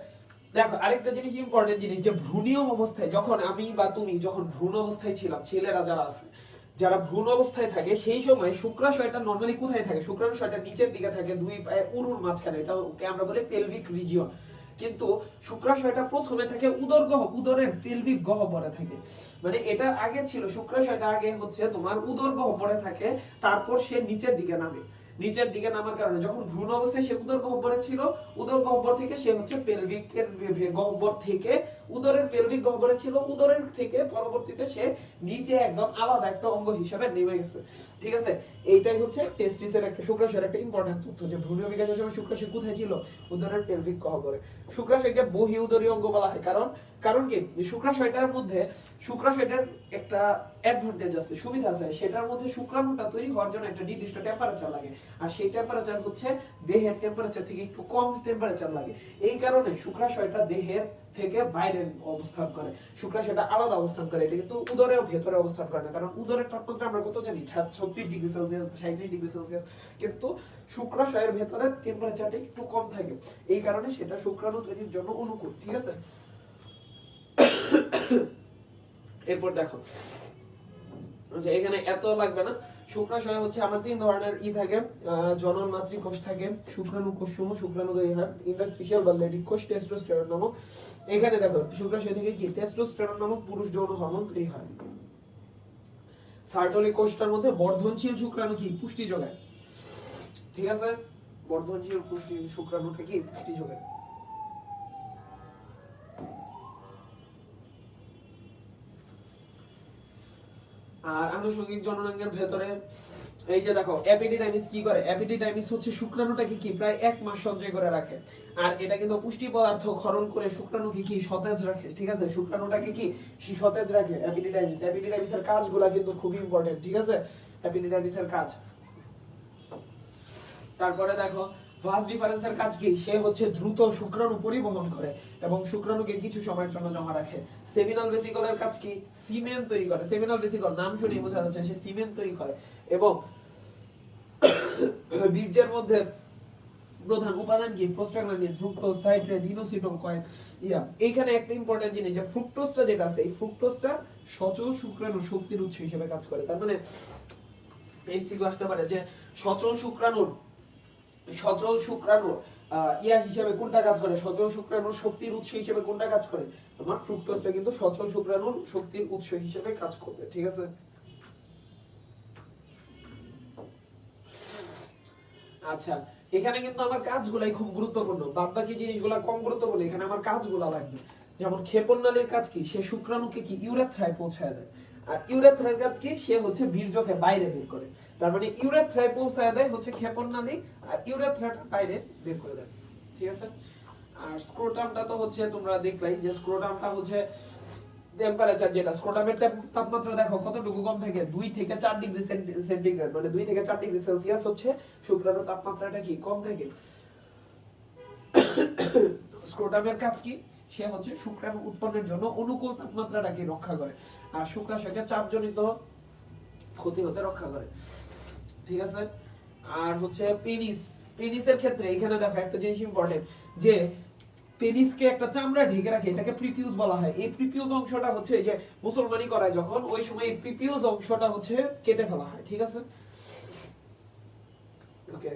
দেখো আরেকটা জিনিস ইম্পর্টেন্ট জিনিস, যে ভ্রূণীয় অবস্থায় যখন আমি বা তুমি যখন ভ্রূণ অবস্থায় ছিলাম, ছেলেরা যারা আছে যারা ভ্রূণ অবস্থায় থাকে সেই সময় শুক্রাশয়টা নরমালি কোথায় থাকে? শুক্রাশয়টা নিচের দিকে থাকে, দুই পায়ে উরুর মাঝখানে, এটা ওকে আমরা বলি পেলভিক রিজিয়ন। কিন্তু শুক্রাশয়টা প্রথমে থাকে উদরের পেলভিক গহ্বরে থাকে। মানে এটা আগে ছিল, শুক্রাশয়টা আগে হচ্ছে তোমার উদর গহ্বরে থাকে, তারপর সে নিচের দিকে নামে। নিচের দিকে নামার কারণে যখন ভ্রূণ অবস্থায় সে উদর গহ্বরে ছিল, উদর গহ্বর থেকে সে হচ্ছে পেলভিকের গহ্বর থেকে উদরের পেলভিক গহ্বরে ছিল, উদরের থেকে পরবর্তীতে সে নিচে একদম আলাদা একটা অঙ্গ হিসেবে নেমে গেছে, ঠিক আছে? এইটাই হচ্ছে টেস্টিসের একটা, শুক্রাশয়ের একটা ইম্পর্টেন্ট তথ্য, যে ভ্রূণীয় বিকাশের সময় শুক্রাশয় কোথায় ছিল? উদরের পেলভিক গহ্বরে। শুক্রাশয়কে বহি উদরীয় অঙ্গ বলা হয়, কারণ কি? শুক্রাশয়টার মধ্যে শুক্রাশয়টার একটা অ্যাডভান্টেজ আছে, সুবিধা আছে, সেটার মধ্যে শুক্রাণুটা তৈরি হওয়ার জন্য একটা নির্দিষ্ট টেম্পারেচার লাগে, আর সেই টেম্পারেচার হচ্ছে দেহের টেম্পারেচার থেকে একটু কম টেম্পারেচার লাগে। এই কারণে শুক্রাশয়টা দেহের থেকে বাইরে অবস্থান করে, শুক্রাশয়টা আলাদা অবস্থান করে। এটা কিন্তু উদরের ভেতরে অবস্থান করে না, কারণ উদরের তাপমাত্রা আমরা কত জানি? 36 ডিগ্রি সেলসিয়াস, 37 ডিগ্রি সেলসিয়াস, কিন্তু শুক্রাশয়ের ভেতরে টেম্পারেচারটা একটু কম থাকে, এই কারণে সেটা শুক্রাণু তৈরির জন্য অনুকূল, ঠিক আছে? এরপর দেখো, আচ্ছা এখানে এত লাগবে না। শুক্রাশয় হচ্ছে আমার তিন ধরনের থাকে, জনন মাতৃকোষ থাকে, শুক্রাণু কোষসমূহ, শুক্রাণু তৈরি হয়, ইন্টারস্টিশিয়াল বা লেডিক কোষ, টেস্টোস্টেরন নামক। এখানে দেখো শুক্রাশয় থেকে কি টেস্টোস্টেরন নামক পুরুষ যৌন হরমোন তৈরি হয়। সার্টলি কোষটার মধ্যে বর্ধনশীল শুক্রাণু কি পুষ্টি যোগায়, ঠিক আছে? বর্ধনশীল শুক্রাণুটা কি পুষ্টি যোগায়। আর আনুষঙ্গিক জননাঙ্গের ভেতরে এই যে দেখো এপিডিডাইমিস কি করে? এপিডিডাইমিস হচ্ছে শুক্রাণুটাকে কি প্রায় 1 মাস সঞ্চয় করে রাখে, আর এটা কিন্তু পুষ্টি পদার্থ ক্ষরণ করে শুক্রাণুকে কি সতেজ রাখে, ঠিক আছে? শুক্রাণুটাকে কি সতেজ রাখে এপিডিডাইমিস। এপিডিডাইমিসের কাজগুলো কিন্তু খুব ইম্পর্টেন্ট, ঠিক আছে? এপিডিডাইমিসের কাজ, তারপরে দেখো ভাস ডিফারেন্সের কাজ কি, সে হচ্ছে দ্রুত শুক্রাণু পরিবহন করে এবং শুক্রাণুকে কিছু সময়ের জন্য জমা রাখে। সেমিনাল ভেসিকলের কাজ কি, সিমেন তৈরি করে। সেমিনাল ভেসিকল নাম শুনেই বোঝা যাচ্ছে সে সিমেন তৈরি করে। এবং বীর্যের মধ্যে প্রধান উপাদান কি, প্রোস্টাগ্ল্যান্ডিন, ফ্রুক্টোজ, সাইট্রেট, ইনোসিটোল কয় ইয়া। এইখানে একটা ইম্পর্টেন্ট জিনিস যে ফ্রুক্টোজটা যেটা আছে, এই ফ্রুক্টোজটা সচল শুক্রাণু শক্তির উৎস হিসেবে কাজ করে। তার মানে এমসিকিউ আসতে পারে যে সচল শুক্রাণুর ইয়া হিসেবে কোনটা কাজ করে, সচল শুক্রাণুর শক্তির উৎস হিসেবে কোনটা কাজ করে, তোমার ফ্রুক্টোজটা কিন্তু সচল শুক্রাণুর শক্তির উৎস হিসেবে কাজ করবে। ঠিক আছে, আচ্ছা এখানে কিন্তু আমার কাজগুলাই খুব গুরুত্বপূর্ণ, বাদ বাকি জিনিসগুলো কম গুরুত্বপূর্ণ, এখানে আমার কাজগুলো লাগবে। যেমন ক্ষেপণ নালীর কাজ কি, সে শুক্রাণুকে কি ইউরেথ্রায় পৌঁছায় দেয়। আর ইউরেথ্রার কাজ কি, সে হচ্ছে বীর্যকে বাইরে বের করে। তার মানে ইউরেথ্রায় পৌঁছায় দেয় হচ্ছে ক্ষেপণ নালী, আর ইউরেথ্রাটা বাইরে বের করে দেয়। ঠিক আছে, আর স্ক্রোটামটা তো হচ্ছে তোমরা দেখলাই যে স্ক্রোটামটা হচ্ছে টেম্পারেচার, যেটা স্ক্রোটামের তাপমাত্রা দেখো কতটুকু কম থাকে, 2 থেকে 4 ডিগ্রি সেন্টিগ্রেড, মানে 2 থেকে 4 ডিগ্রি সেলসিয়াস হচ্ছে শুক্রাণুর তাপমাত্রাটা কি কম থাকে। স্ক্রোটামের কাজ কি, সে হচ্ছে শুক্রাণু উৎপন্নের জন্য অনুকূল তাপমাত্রাটাকে রক্ষা করে আর শুক্রাশয়কে চাপজনিত ক্ষতি হতে রক্ষা করে। ঠিক আছে, আর হচ্ছে পেনিসের ক্ষেত্রে এখানে দেখো একটা জিনিস ইম্পর্টেন্ট, যে পেনিসকে একটা চামড়া ঢেকে রাখে, এটাকে প্রিপিউস বলা হয়। এই প্রিপিউস অংশটা হচ্ছে যে মুসলমানি করায় যখন, ওই সময় এই প্রিপিউস অংশটা হচ্ছে কেটে ফেলা হয়। ঠিক আছে, ওকে,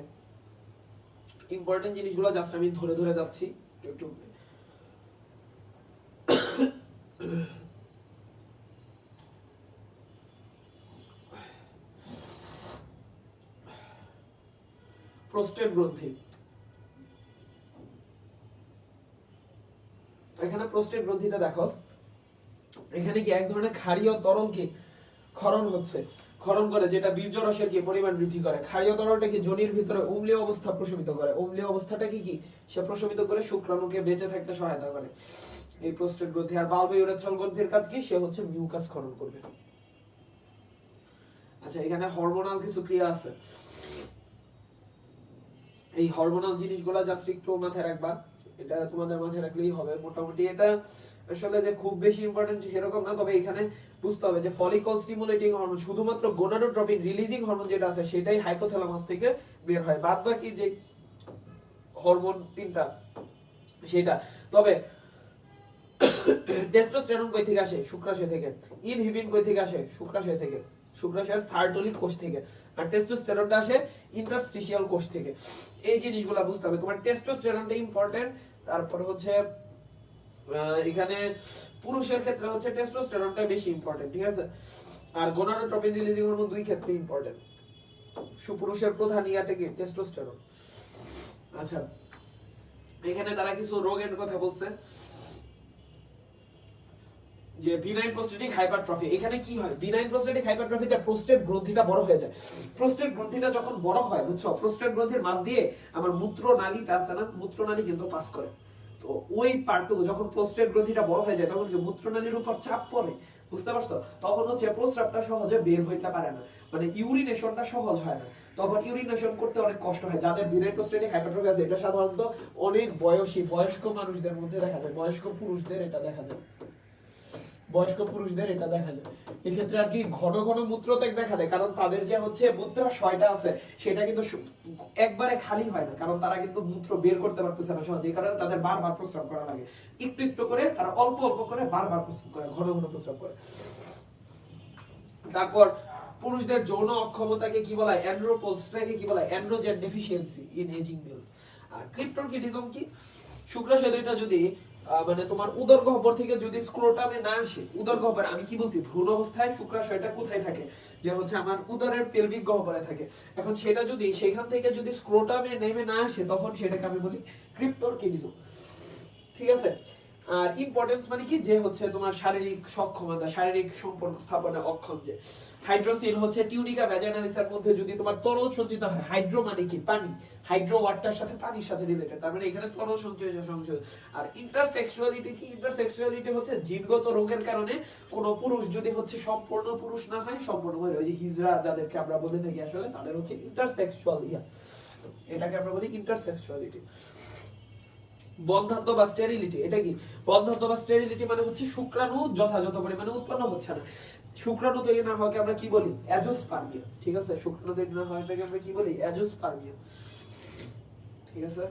ইম্পর্টেন্ট জিনিসগুলো জাস্ট আমি ধরে ধরে যাচ্ছি একটু। প্রোস্টেট গ্রন্থি, এখানে প্রোস্টেট গ্রন্থিতে দেখো, এখানে কি এক ধরনের ক্ষারীয় তরল কি ক্ষরণ করে, যেটা বীর্য রসের কি পরিমাণ বৃদ্ধি করে। ক্ষারীয় তরলটা কি যোনির ভিতরে অম্লীয় অবস্থা প্রশমিত করে। অম্লীয় অবস্থাটা কি সে প্রশমিত করে শুক্রাণুকে বেঁচে থাকতে সহায়তা করে এই প্রোস্টেট গ্রন্থি। আর বাল্ব ইউরেথ্রাল গ্রন্থির কাজ কি, সে হচ্ছে মিউকাস ক্ষরণ করবে। আচ্ছা এখানে হরমোনাল কিছু ক্রিয়া আছে, এই হরমোনাল জিনিসগুলো জাস্ট একটু মাথায় রাখবা, এটা তোমাদের মাথায় রাখলেই হবে মোটামুটি। এটা আসলে যে খুব বেশি ইম্পর্টেন্ট সেরকম না, তবে এখানে বুঝতে হবে যে ফলিকল স্টিমুলেটিং হরমোন, শুধুমাত্র গোনাডোট্রপিন রিলিজিং হরমোন যেটা আছে সেটাই হাইপোথ্যালামাস থেকে বের হয়, বাদ বাকি যে হরমোন তিনটা সেটা। তবে টেস্টোস্টেরন কই থেকে আসে, শুক্রাশয় থেকে। ইনহিবিন কই থেকে আসে, শুক্রাশয় থেকে, শুক্রাশয়ের সার্টোলিক কোষ থেকে। আর টেস্টোস্টেরনটা আসে ইন্টারস্টিশিয়াল কোষ থেকে। এই জিনিসগুলো বুঝতে হবে তোমার, টেস্টোস্টেরনটা ইম্পর্টেন্ট। তারপর হচ্ছে এখানে পুরুষের ক্ষেত্রে হচ্ছে টেস্টোস্টেরনটা বেশি ইম্পর্টেন্ট। ঠিক আছে, আর গোনাডোট্রপিন রিলিজিং হরমোন দুই ক্ষেত্রে ইম্পর্টেন্ট। সুপুরুষের প্রধান ইয়াটা কি, টেস্টোস্টেরন। আচ্ছা এখানে তারা কিছু রোগের কথা বলছে, যে বিনাইন প্রোস্টেটিক হাইপারট্রফি। এখানে কি হয়, বিনাইন প্রোস্টেটিক হাইপারট্রফিতে প্রোস্টেট গ্রন্থিটা বড় হয়ে যায়। প্রোস্টেট গ্রন্থিটা যখন বড় হয়, বুঝছো, প্রোস্টেট গ্রন্থির মাঝ দিয়ে আমার মূত্রনালীটা আছে না, মূত্রনালী কিন্তু পাস করে। তো ওই পার্টটুকু যখন প্রোস্টেট গ্রন্থিটা বড় হয়ে যায়, তখন কি মূত্রনালীর উপর চাপ পড়ে, বুঝতে পারছো, তখন হচ্ছে প্রস্রাবটা সহজে বের হইতে পারে না, মানে ইউরিনেশনটা সহজ হয় না, তখন ইউরিনেশন করতে অনেক কষ্ট হয়। যাদের বিনাইন প্রোস্টেটিক হাইপারট্রফি আছে, এটা সাধারণত অনেক বয়স্ক মানুষদের মধ্যে দেখা যায়, বয়স্ক পুরুষদের এটা দেখা যায়, বয়স্ক পুরুষদের এটা দেখা যায়। এক্ষেত্রে আর কি ঘন ঘন মূত্রত্যাগ দেখা দেয়, কারণ তাদের যে হচ্ছে মূত্রাশয়টা আছে সেটা কিন্তু একবারে খালি হয় না, কারণ তারা কিন্তু মূত্র বের করতে পারতেছে না সহজে, এই কারণে তাদের বারবার প্রস্রাব করা লাগে। একটু একটু করে তারা অল্প অল্প করে বারবার প্রস্রাব করে, ঘন ঘন প্রস্রাব করে। তারপর পুরুষদের যৌন অক্ষমতাকে কি বলা হয়, অ্যান্ড্রোপোজটাকে কি বলা হয়, অ্যান্ড্রোজেন ডেফিসিয়েন্সি ইন এজিং মেলস। আর ক্রিপ্টোরকিডিজম কি, শুক্রাশয়টা যদি মানে তোমার উদর গহ্বর থেকে যদি স্ক্রোটামে না আসে, উদর গহ্বর আমি কি বলছি, ভ্রূণ অবস্থায় শুক্রাশয়টা কোথায় থাকে, যে হচ্ছে আমার উদরের পেলভিক গহ্বরে থাকে। এখন সেটা যদি সেখান থেকে যদি স্ক্রোটামে নেমে না আসে, তখন সেটাকে আমি বলি ক্রিপ্টোরকিডিজম। ঠিক আছে, আর ইম্পর্টেন্স মানে কি, যে হচ্ছে তোমার শারীরিক সক্ষমতা, শারীরিক সম্পর্ক স্থাপনে অক্ষম। যে হাইড্রোসিল হচ্ছে টিউনিকা ভ্যাজাইনালিসের মধ্যে যদি তোমার তরল সঞ্চিত হয়, হাইড্রো মানে কি পানি, হাইড্রো ওয়াটার সাথে পানির সাথে রিলেটেড, তার মানে এখানে তরল সংযোগ। আর ইন্টারসেক্সুয়ালিটি কি, ইন্টারসেক্সুয়ালিটি হচ্ছে জিনগত রোগের কারণে কোন পুরুষ যদি হচ্ছে সম্পূর্ণ পুরুষ না হয়, সম্পূর্ণ ওই যে হিজড়া যাদেরকে আমরা বলে থাকি আসলে, তাদের হচ্ছে ইন্টারসেক্সুয়াল ইয়া। এটাকে আমরা বলি ইন্টারসেক্সুয়ালিটি। বন্ধ্যাত্ব বা স্টেরিলিটি, এটা কি? বন্ধ্যাত্ব বা স্টেরিলিটি মানে হচ্ছে শুক্রাণু যথাযথ পরিমাণে উৎপন্ন হচ্ছে না। শুক্রাণু তৈরি না হওয়াকে আমরা কি বলি? অ্যাজোস্পার্মিয়া। ঠিক আছে, শুক্রাণু তৈরি না হওয়াটাকে আমরা কি বলি? অ্যাজোস্পার্মিয়া। ঠিক আছে।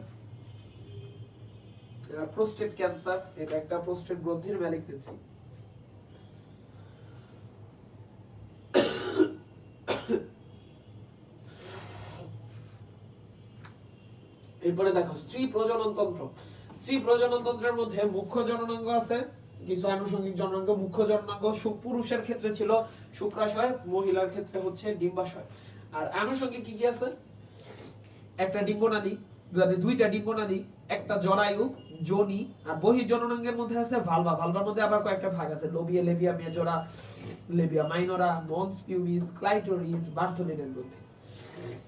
প্রোস্টেট ক্যান্সার, এটা একটা প্রোস্টেট গ্রন্থির ম্যালিগন্যান্সি। এরপরে দেখো স্ত্রী প্রজনন তন্ত্র। স্ত্রী প্রজনন তন্ত্রের মধ্যে মুখ্য জননাঙ্গ আছে, কিছু আনুষঙ্গিক জননাঙ্গ। মুখ্য জননাঙ্গ পুরুষের ক্ষেত্রে ছিল শুক্রাশয়, মহিলার ক্ষেত্রে হচ্ছে ডিম্বাশয়। আর আনুষঙ্গিক কি কি আছে? একটা ডিম্বনালী, মানে দুইটা ডিম্বনালী, একটা জরায়ু, যোনি, আর বহি জননাঙ্গের মধ্যে আছে ভালভা। ভালভার মধ্যে আবার কয়েকটা ভাগ আছে, লোবিয়া, লেবিয়া মেজরা, লেবিয়া মাইনরা, মন্স পিউবিস, ক্লাইটোরিস, বার্থোলিনের গ্রন্থি।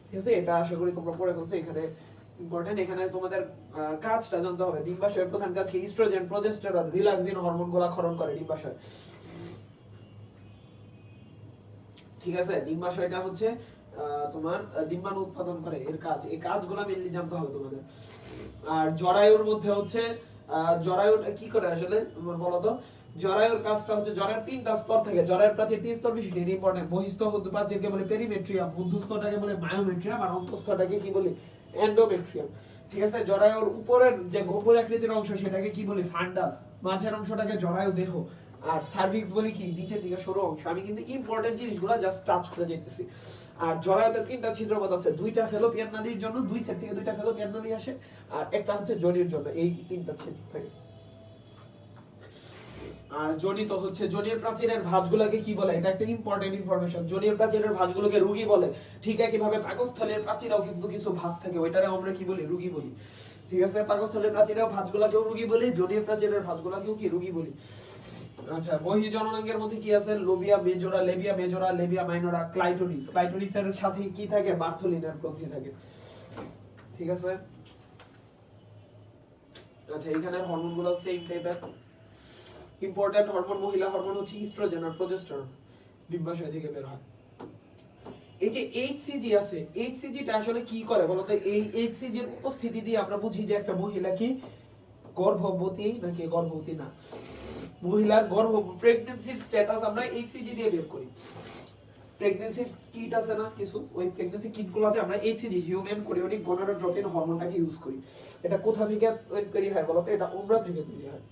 ঠিক আছে, এটা আশা করি তোমরা পড়ে ফেলছো। এখানে ইম্পর্টেন্ট, এখানে তোমাদের কাজটা জানতে হবে। ডিম্বাশয়ের প্রধান কাজ কি? ইস্ট্রোজেন, প্রজেস্টেরন, রিল্যাক্সিন হরমোনগুলো ক্ষরণ করে ডিম্বাশয়। ঠিক আছে, ডিম্বাশয়টা হচ্ছে তোমার ডিম্বাণু উৎপাদন করে, এর কাজ, এই কাজগুলো মেইনলি জানতে হবে তোমাদের। আর জরায়ুর মধ্যে হচ্ছে জরায়ুটা কি করে আসলে তোমার বলো তো? জরায়ুর কাজটা হচ্ছে, জরায়ুর তিনটা স্তর থাকে, জরায়ুর প্রাচীর তিন স্তর বিশিষ্ট, এটা ইম্পর্টেন্ট। বহিঃস্থ প্রাচীরকে বলে পেরিমেট্রিয়াম, মধ্যস্থটাকে বলে মায়োমেট্রিয়াম, আর অন্তঃস্থটাকে কি বলি? এন্ডোমেট্রিয়াম। ঠিক আছে, জরায়ুর উপরের যে গম্বুজ আকৃতির অংশ সেটাকে কি বলি? ফান্ডাস। মাঝের অংশটাকে জরায়ু দেহ। আর সার্ভিক্স বলি কি? নিচের দিকে সরু অংশ। আমি কিন্তু ইম্পর্টেন্ট জিনিসগুলো জাস্ট টাচ করে যাইতেছি। আর জরায়ুতে তিনটা ছিদ্রপথ আছে, দুইটা ফেলোপিয়ান নালীর জন্য, দুই সেট থেকে দুইটা ফেলোপিয়ান নালী আসে, আর একটা হচ্ছে যোনির জন্য। এই তিনটা ছিদ্র থাকে। আর যোনি তো হচ্ছে, যোনির প্রাচীরের ভাঁজগুলোকে কি বলে? এটা একটা ইম্পর্টেন্ট ইনফরমেশন। যোনির প্রাচীরের ভাঁজগুলোকে রুগী বলে। ঠিক একইভাবে পাকস্থলীর প্রাচীরেও কিন্তু কিছু ভাঁজ থাকে, ওইটারে আমরা কি বলি? রুগী বলি। ঠিক আছে, পাকস্থলীর প্রাচীরের ভাঁজগুলোকেও রুগী বলি, যোনির প্রাচীরের ভাঁজগুলোকেও কি? রুগী বলি। আচ্ছা, বহি জননাঙ্গের মধ্যে কি আছে? লোবিয়া মেজরা, লেবিয়া মেজরা, লেবিয়া মাইনরা, ক্লাইটোরিস। ক্লাইটোরিসের সাথে কি থাকে? বার্থোলিনের গ্রন্থি থাকে। ঠিক আছে। আচ্ছা, এখানে হরমোনগুলো সেম টাইপের। ইম্পর্টেন্ট হরমোন, মহিলা হরমোন হচ্ছে ইস্ট্রোজেন আর প্রজেস্টেরন, ডিম্বাশয় থেকে বের হয়। এই যে এইচসিজি আছে, এইচসিজিটা আসলে কি করে বলো তো? এই এইচসিজির উপস্থিতি দিয়ে আমরা বুঝি যে একটা মহিলা কি গর্ভবতী নাকি গর্ভবতী না। মহিলার প্রেগন্যান্সির স্ট্যাটাস আমরা এইচসিজি দিয়ে বের করি। প্রেগন্যান্সির কিট আছে না কিছু, ওই প্রেগন্যান্সি কিটগুলোতে আমরা এইচসিজি, হিউম্যান কোরিওনিক গনাডোট্রপিন হরমোনটাকে ইউজ করি। এটা কোথা থেকে তৈরি হয় বলো তো? এটা উমরা থেকে তৈরি হয়।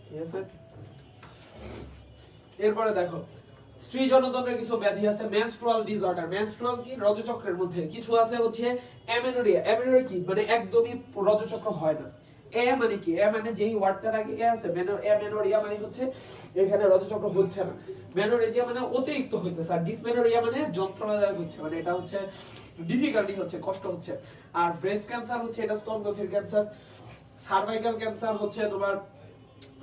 ঠিক আছে, এরপরে দেখো স্ত্রী জনতন্ত্রের কিছু ব্যাধি আছে। Menstrual disorder. মেনস্ট্রুয়াল কি? রজচক্রের মধ্যে কিছু আছে হচ্ছে অ্যামেনোরিয়া। অ্যামেনোরিয়া কি? মানে একদমই রজচক্র হয় না। এ মানে কি? এ মানে যেই ওয়ার্ডটার আগে এ আছে, অ্যামেনোরিয়া মানে হচ্ছে এখানে রজচক্র হচ্ছে না। মেনোরেজিয়া মানে অতিরিক্ত হইতেছে, আর ডিসমেনোরিয়া মানে যন্ত্রণাদায়ক হচ্ছে, মানে এটা হচ্ছে ডিফিকাল্টি হচ্ছে, কষ্ট হচ্ছে। আর ব্রেস্ট ক্যান্সার হচ্ছে এটা স্তনগ্রন্থির ক্যান্সার। সার্ভাইকাল ক্যান্সার হচ্ছে তোমার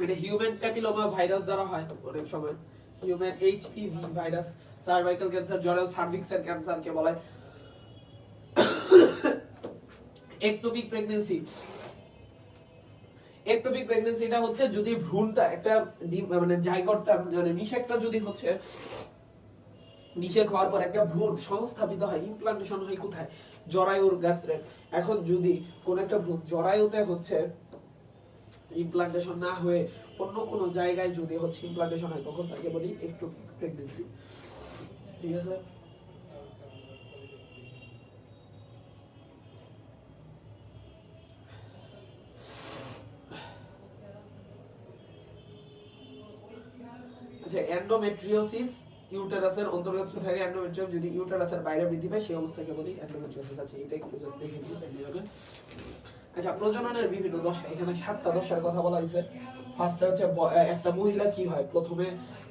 এটা হিউম্যান প্যাপিলোমা ভাইরাস দ্বারা হয় অনেক সময়, human HPV virus. Cervical cancer, জরায়ু সার্ভিক্সের ক্যান্সারকে বলা হয়। Ectopic pregnancy. একটোপিক প্রেগন্যান্সিটা হচ্ছে যদি ভ্রূণটা একটা মানে জাইগোটটা মানে নিষেকটা যদি হচ্ছে নিষেক হওয়ার পর একটা ভ্রূণ সংস্থাপিত হয়, ইমপ্লান্টেশন হয় কোথায়? জরায়ুর গাত্রে। এখন যদি কোন একটা ভ্রূণ জরায়ুতে হচ্ছে ইমপ্লান্টেশন না হয়ে অন্য কোন জায়গায় যদি হচ্ছে ইমপ্লান্টেশন হয়, তখন তাকে বলি একটোপিক প্রেগন্যান্সি। ঠিক আছে, আচ্ছা এন্ডোমেট্রিওসিস ইউটেরাসের অন্তর্গত থাকে। এন্ডোমেট্রিয়াম যদি ইউটেরাসের বাইরে বৃদ্ধি পায় সেই অবস্থাকে বলি এন্ডোমেট্রিওসিস। আছে এটা একটু জাস্ট দেখে নিতে হবে। আচ্ছা, প্রজননের বিভিন্ন দশা, এখানে 7টা দশার কথা বলা হয়েছে। ফার্স্টটা হচ্ছে একটা মহিলা কি হয়? প্রথমে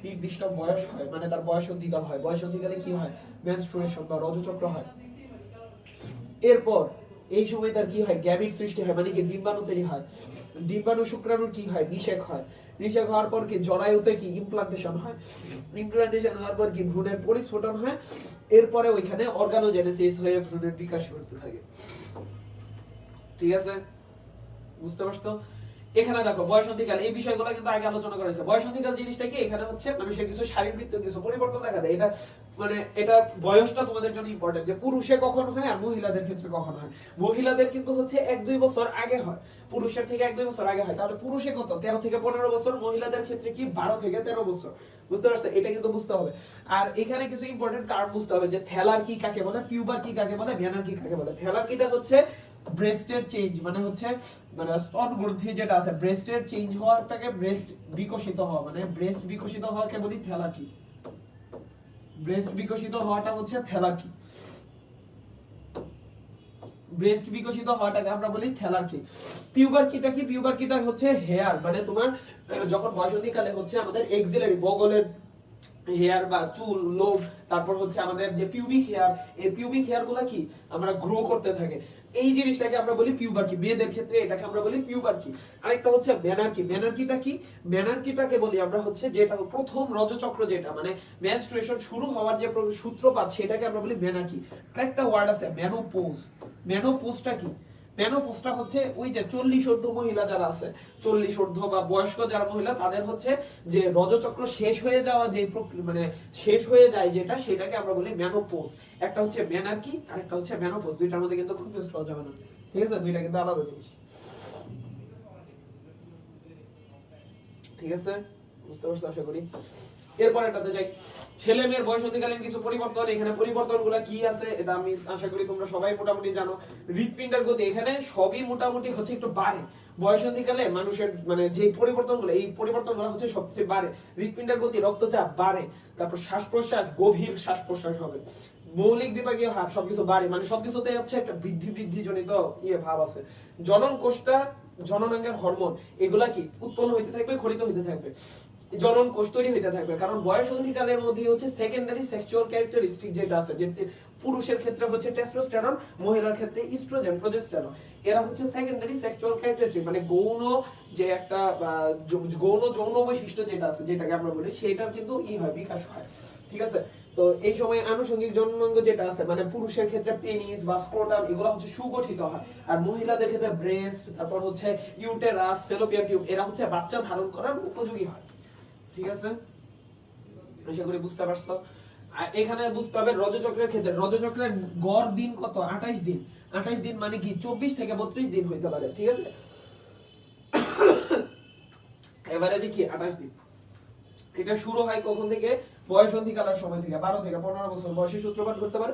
নির্দিষ্ট বয়স হয়, মানে তার বয়স অধিকাল হয়। বয়স অধিকালে কি হয়? মেনস্ট্রুয়েশন বা রজচক্র হয়। এরপর এই সময় তার কি হয়? গ্যামিট সৃষ্টি হয়, মানে কি ডিম্বাণু তৈরি হয়। ডিম্বাণু শুক্রাণুর কি হয়? নিষেক হয়। নিষেক হওয়ার পর কি জরায়ুতে কি ইমপ্লান্টেশন হয়। ইমপ্লান্টেশন হওয়ার পর কি ভ্রূণের পরিস্ফুটন হয়। এরপরে ওইখানে অর্গানোজেনেসিস হয়ে ভ্রূণের বিকাশ ঘটতে থাকে। ঠিক আছে, বুঝতে পারছো? এখানে দেখো বয়সন্ধিকাল, এই বিষয়গুলো কিন্তু আগে আলোচনা করা হয়েছে। বয়সন্ধিকাল জিনিসটা কি, এখানে হচ্ছে মানুষের কিছু শারীরবৃত্তীয় কিছু পরিবর্তন দেখা দেয়। এটা মানে এটা বয়সটা তোমাদের জন্য ইম্পর্টেন্ট, যে পুরুষে কখন হয় আর মহিলাদের ক্ষেত্রে কখন হয়। মহিলাদের কিন্তু হচ্ছে 1-2 বছর আগে হয়, পুরুষের থেকে 1-2 বছর আগে হয়। তাহলে পুরুষে কত, 13 থেকে 15 বছর, মহিলাদের ক্ষেত্রে কি 12 থেকে 13 বছর। বুঝতে পারছো, এটা কিন্তু বুঝতে হবে। আর এখানে কিছু ইম্পর্টেন্ট টার্ম বুঝতে হবে, যে থেলার কি কাকে বলে, পিউবার কি কাকে বলে, ভেনার কি কাকে বলে। থেলার কিটা হচ্ছে ব্রেস্টের চেঞ্জ, মানে হচ্ছে মানে স্তন গ্রন্থি যেটা আছে, ব্রেস্টের চেঞ্জ হওয়াটাকে ব্রেস্ট বিকশিত হওয়া, মানে ব্রেস্ট বিকশিত হওয়াকে বলি থেলার্কি। ব্রেস্ট বিকশিত হওয়াটা হচ্ছে থেলার্কি। ব্রেস্ট বিকশিত হওয়াটাকে আমরা বলি থেলার্কি। পিউবার্কিটা কি, পিউবার্কিটা হচ্ছে হেয়ার, মানে তোমার যখন বয়সন্ধিকালে হচ্ছে আমাদের এক্সিলারি বগলের হেয়ার বা চুল, লোম, তারপর হচ্ছে আমাদের যে পিউবিক হেয়ার, এই পিউবিক হেয়ার গুলা কি আমরা গ্রো করতে থাকে, এই জিনিসটাকে আমরা বলি পিউবার্কি। মেয়েদের ক্ষেত্রে এটাকে আমরা বলি পিউবার্কি। আরেকটা হচ্ছে মেনার্কি। মেনার্কিটা কি, মেনার্কিটাকে বলি আমরা হচ্ছে যেটা প্রথম রজচক্র, যেটা মানে মেনস্ট্রুয়েশন শুরু হওয়ার যে সূত্রপাত, সেটাকে আমরা বলি মেনার্কি। আরেকটা ওয়ার্ড আছে মেনোপোজ। মেনোপোজটা কি, মেনোপোজটা হচ্ছে ওই যে 40 ঊর্ধ্ব মহিলা যারা আছে, 40 ঊর্ধ্ব বা বয়স্ক যারা মহিলা, তাদের হচ্ছে যে রজচক্র শেষ হয়ে যাওয়া, যে মানে শেষ হয়ে যায় যেটা, সেটাকে আমরা বলি মেনোপোজ। একটা হচ্ছে মেনার্কি আর একটা হচ্ছে মেনোপোজ, দুইটার মধ্যে কিন্তু কনফিউজ করা যাবে না, ঠিক আছে? দুইটা কিন্তু আলাদা জিনিস, ঠিক আছে? বুঝতে পারছো আশা করি। এরপর এটাতে যাই, ছেলে মেয়ের বয়সন্ধিকালীন কিছু পরিবর্তন। এখানে পরিবর্তনগুলো কি আছে এটা আমি আশা করি তোমরা সবাই মোটামুটি জানো। হৃৎপিণ্ডের গতি এখানে সবই মোটামুটি হচ্ছে একটু বাড়ে বয়সন্ধিকালে মানুষের, মানে যে পরিবর্তনগুলো, এই পরিবর্তনগুলো হচ্ছে সবচেয়ে বাড়ে। হৃৎপিণ্ডের গতি, রক্তচাপ বাড়ে, তারপর শ্বাস প্রশ্বাস, গভীর শ্বাস প্রশ্বাস হবে, মৌলিক বিভাগীয় হার সবকিছু বাড়ে, মানে সবকিছুতে হচ্ছে একটা বৃদ্ধি জনিত ভাব আছে। জনন কোষটা, জননাঙ্গের হরমোন, এগুলা কি উৎপন্ন হইতে থাকবে, খরিত হইতে থাকবে, জনন কোষ তৈরি হইতে থাকবে। কারণ বয়সন্ধিকালের মধ্যে হচ্ছে সেকেন্ডারি সেক্সুয়াল ক্যারেক্টারিস্টিক যেটা আছে, যে পুরুষের ক্ষেত্রে হচ্ছে টেস্টোস্টেরন, মহিলার ক্ষেত্রে ইস্ট্রোজেন, প্রজেস্টেরন। এরা হচ্ছে সেকেন্ডারি সেক্সুয়াল ক্যারেক্টারিস্টিক, মানে গৌণ যে একটা গৌণ যৌন বৈশিষ্ট্য যেটা আছে, যেটাকে আমরা বলি, সেটার কিন্তু হয়, বিকাশ হয়, ঠিক আছে? তো এই সময় আনুষঙ্গিক জননাঙ্গ যেটা আছে, মানে পুরুষের ক্ষেত্রে পেনিস বা স্ক্রোটাম, এগুলো হচ্ছে সুগঠিত হয়, আর মহিলাদের ক্ষেত্রে ব্রেস্ট, তারপর হচ্ছে ইউটেরাস, ফেলোপিয়ান টিউব, এরা হচ্ছে বাচ্চা ধারণ করার উপযোগী হয়, ঠিক আছে? আশা করি বুঝতে পারছো। আর এখানে বুঝতে হবে রজচক্রের ক্ষেত্রে, রজচক্রের গড় দিন কত, 28 দিন। 28 দিন মানে কি 24 থেকে 32 দিন হইতে পারে, ঠিক আছে? এভারেজে কি 28 দিন। এটা শুরু হয় কখন থেকে, বয়সন্ধিকালের সময় থেকে, 12 থেকে 15 বছর বয়সে সূত্রপাত করতে পারে,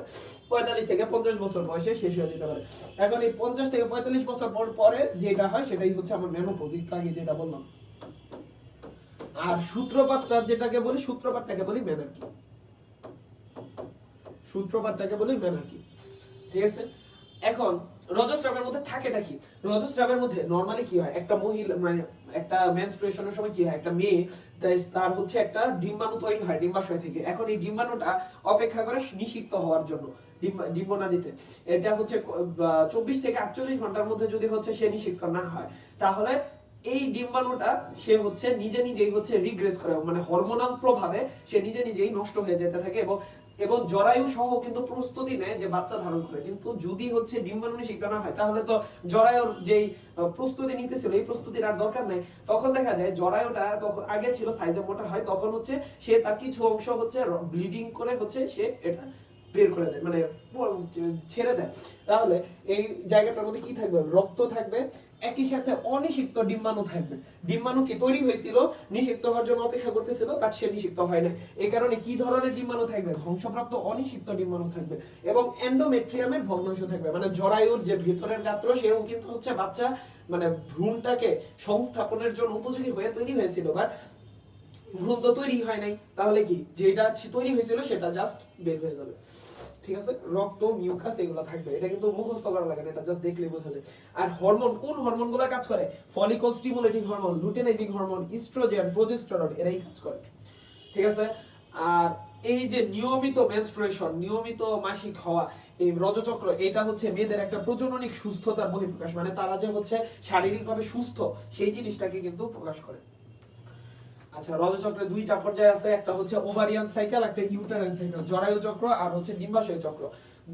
45 থেকে 50 বছর বয়সে শেষ হয়ে যেতে পারে। এখন এই 50 থেকে 45 বছর পরে যেটা হয়, সেটাই হচ্ছে আমার মেনোপজ, একটু আগে যেটা বললাম। আর সূত্রপাতটা যেটাকে বলি, সূত্রপাতটাকে বলি মেনার্কি। সূত্রপাতটাকে বলি মেনার্কি, ঠিক আছে? এখন রজস্রাবের মধ্যে থাকেটা কি, রজস্রাবের মধ্যে নরমালি কি হয়, একটা মহিলা মানে একটা মেনস্ট্রুয়েশনের সময় কি হয়, একটা মেয়ে তার হচ্ছে একটা ডিম্বাণু তৈরি হয় ডিম্বাশয় থেকে। এখন এই ডিম্বাণুটা অপেক্ষা করে নিষিক্ত হওয়ার জন্য, ডিম্বনা দিতে। এটা হচ্ছে 24 থেকে 48 ঘন্টার মধ্যে যদি হচ্ছে সে নিষিক্ত না হয়, তাহলে এই ডিম্বাণুটা সে হচ্ছে নিজেই হচ্ছে রিগ্রেস করে, মানে হরমোনাল প্রভাবে সে নিজেই নষ্ট হয়ে যেতে থাকে, এবং জরায়ু সহ কিন্তু প্রস্তুতি নেয় যে বাচ্চা ধারণ করে। কিন্তু যদি হচ্ছে ডিম্বাণু নিষিক্ত না হয়, তাহলে তো জরায়ুর যেই প্রস্তুতি নিতেছিল, এই প্রস্তুতির আর দরকার নাই। তখন দেখা যায় জরায়ুটা তখন আগে ছিল সাইজে মোটা হয়, তখন হচ্ছে সে তার কিছু অংশ হচ্ছে ব্লিডিং করে হচ্ছে সে এটা বের করে দেয়, মানে ছেড়ে দেয়। তাহলে এই জায়গাটার মধ্যে কি থাকবে, রক্ত থাকবে, একই সাথে অনিষিক্ত ডিম্বাণু থাকবে। ডিম্বাণু কি তৈরি হয়েছিল, নিষিক্ত হওয়ার জন্য অপেক্ষা করতেছিল, বাট সে নিষিক্ত হয় না। এই কারণে কি ধরনের ডিম্বাণু থাকবে, ধ্বংসপ্রাপ্ত অনিষিক্ত ডিম্বাণু থাকবে, এবং এন্ডোমেট্রিয়ামের ভগ্নাংশ থাকবে, মানে জরায়ুর যে ভিতরের গাত্র, সেও কিন্তু হচ্ছে বাচ্চা মানে ভ্রূণটাকে সংস্থাপনের জন্য উপযোগী হয়ে তৈরি হয়েছিল, বাট ভ্রূণ তো তৈরি হয় নাই। তাহলে কি যেটা তৈরি হয়েছিল সেটা জাস্ট বের হয়ে যাবে, ঠিক আছে? রক্ত, মিউকাস এগুলো থাকবে, এটা কিন্তু মুখস্থ করা লাগে না, এটা জাস্ট দেখলেই বোঝা যায়। আর হরমোন, কোন হরমোনগুলো কাজ করে, follicle stimulating hormone, luteinising hormone, oestrogen, progesterone, এরাই কাজ করে, ঠিক আছে? আর এই যে নিয়মিত মেনস্ট্রুয়েশন, নিয়মিত মাসিক হওয়া, এই রজচক্র, এটা হচ্ছে মেয়েদের একটা প্রজননিক সুস্থতার বহিঃপ্রকাশ, মানে তারা যে হচ্ছে শারীরিকভাবে সুস্থ, সেই জিনিসটাকে কিন্তু প্রকাশ করে। আচ্ছা, রজচক্রে দুইটা পর্যায় আছে, একটা হচ্ছে ওভারিয়ান সাইকেল, একটা ইউটেরাইন সাইকেল, জরায়ু চক্র আর হচ্ছে ডিম্বাশয় চক্র।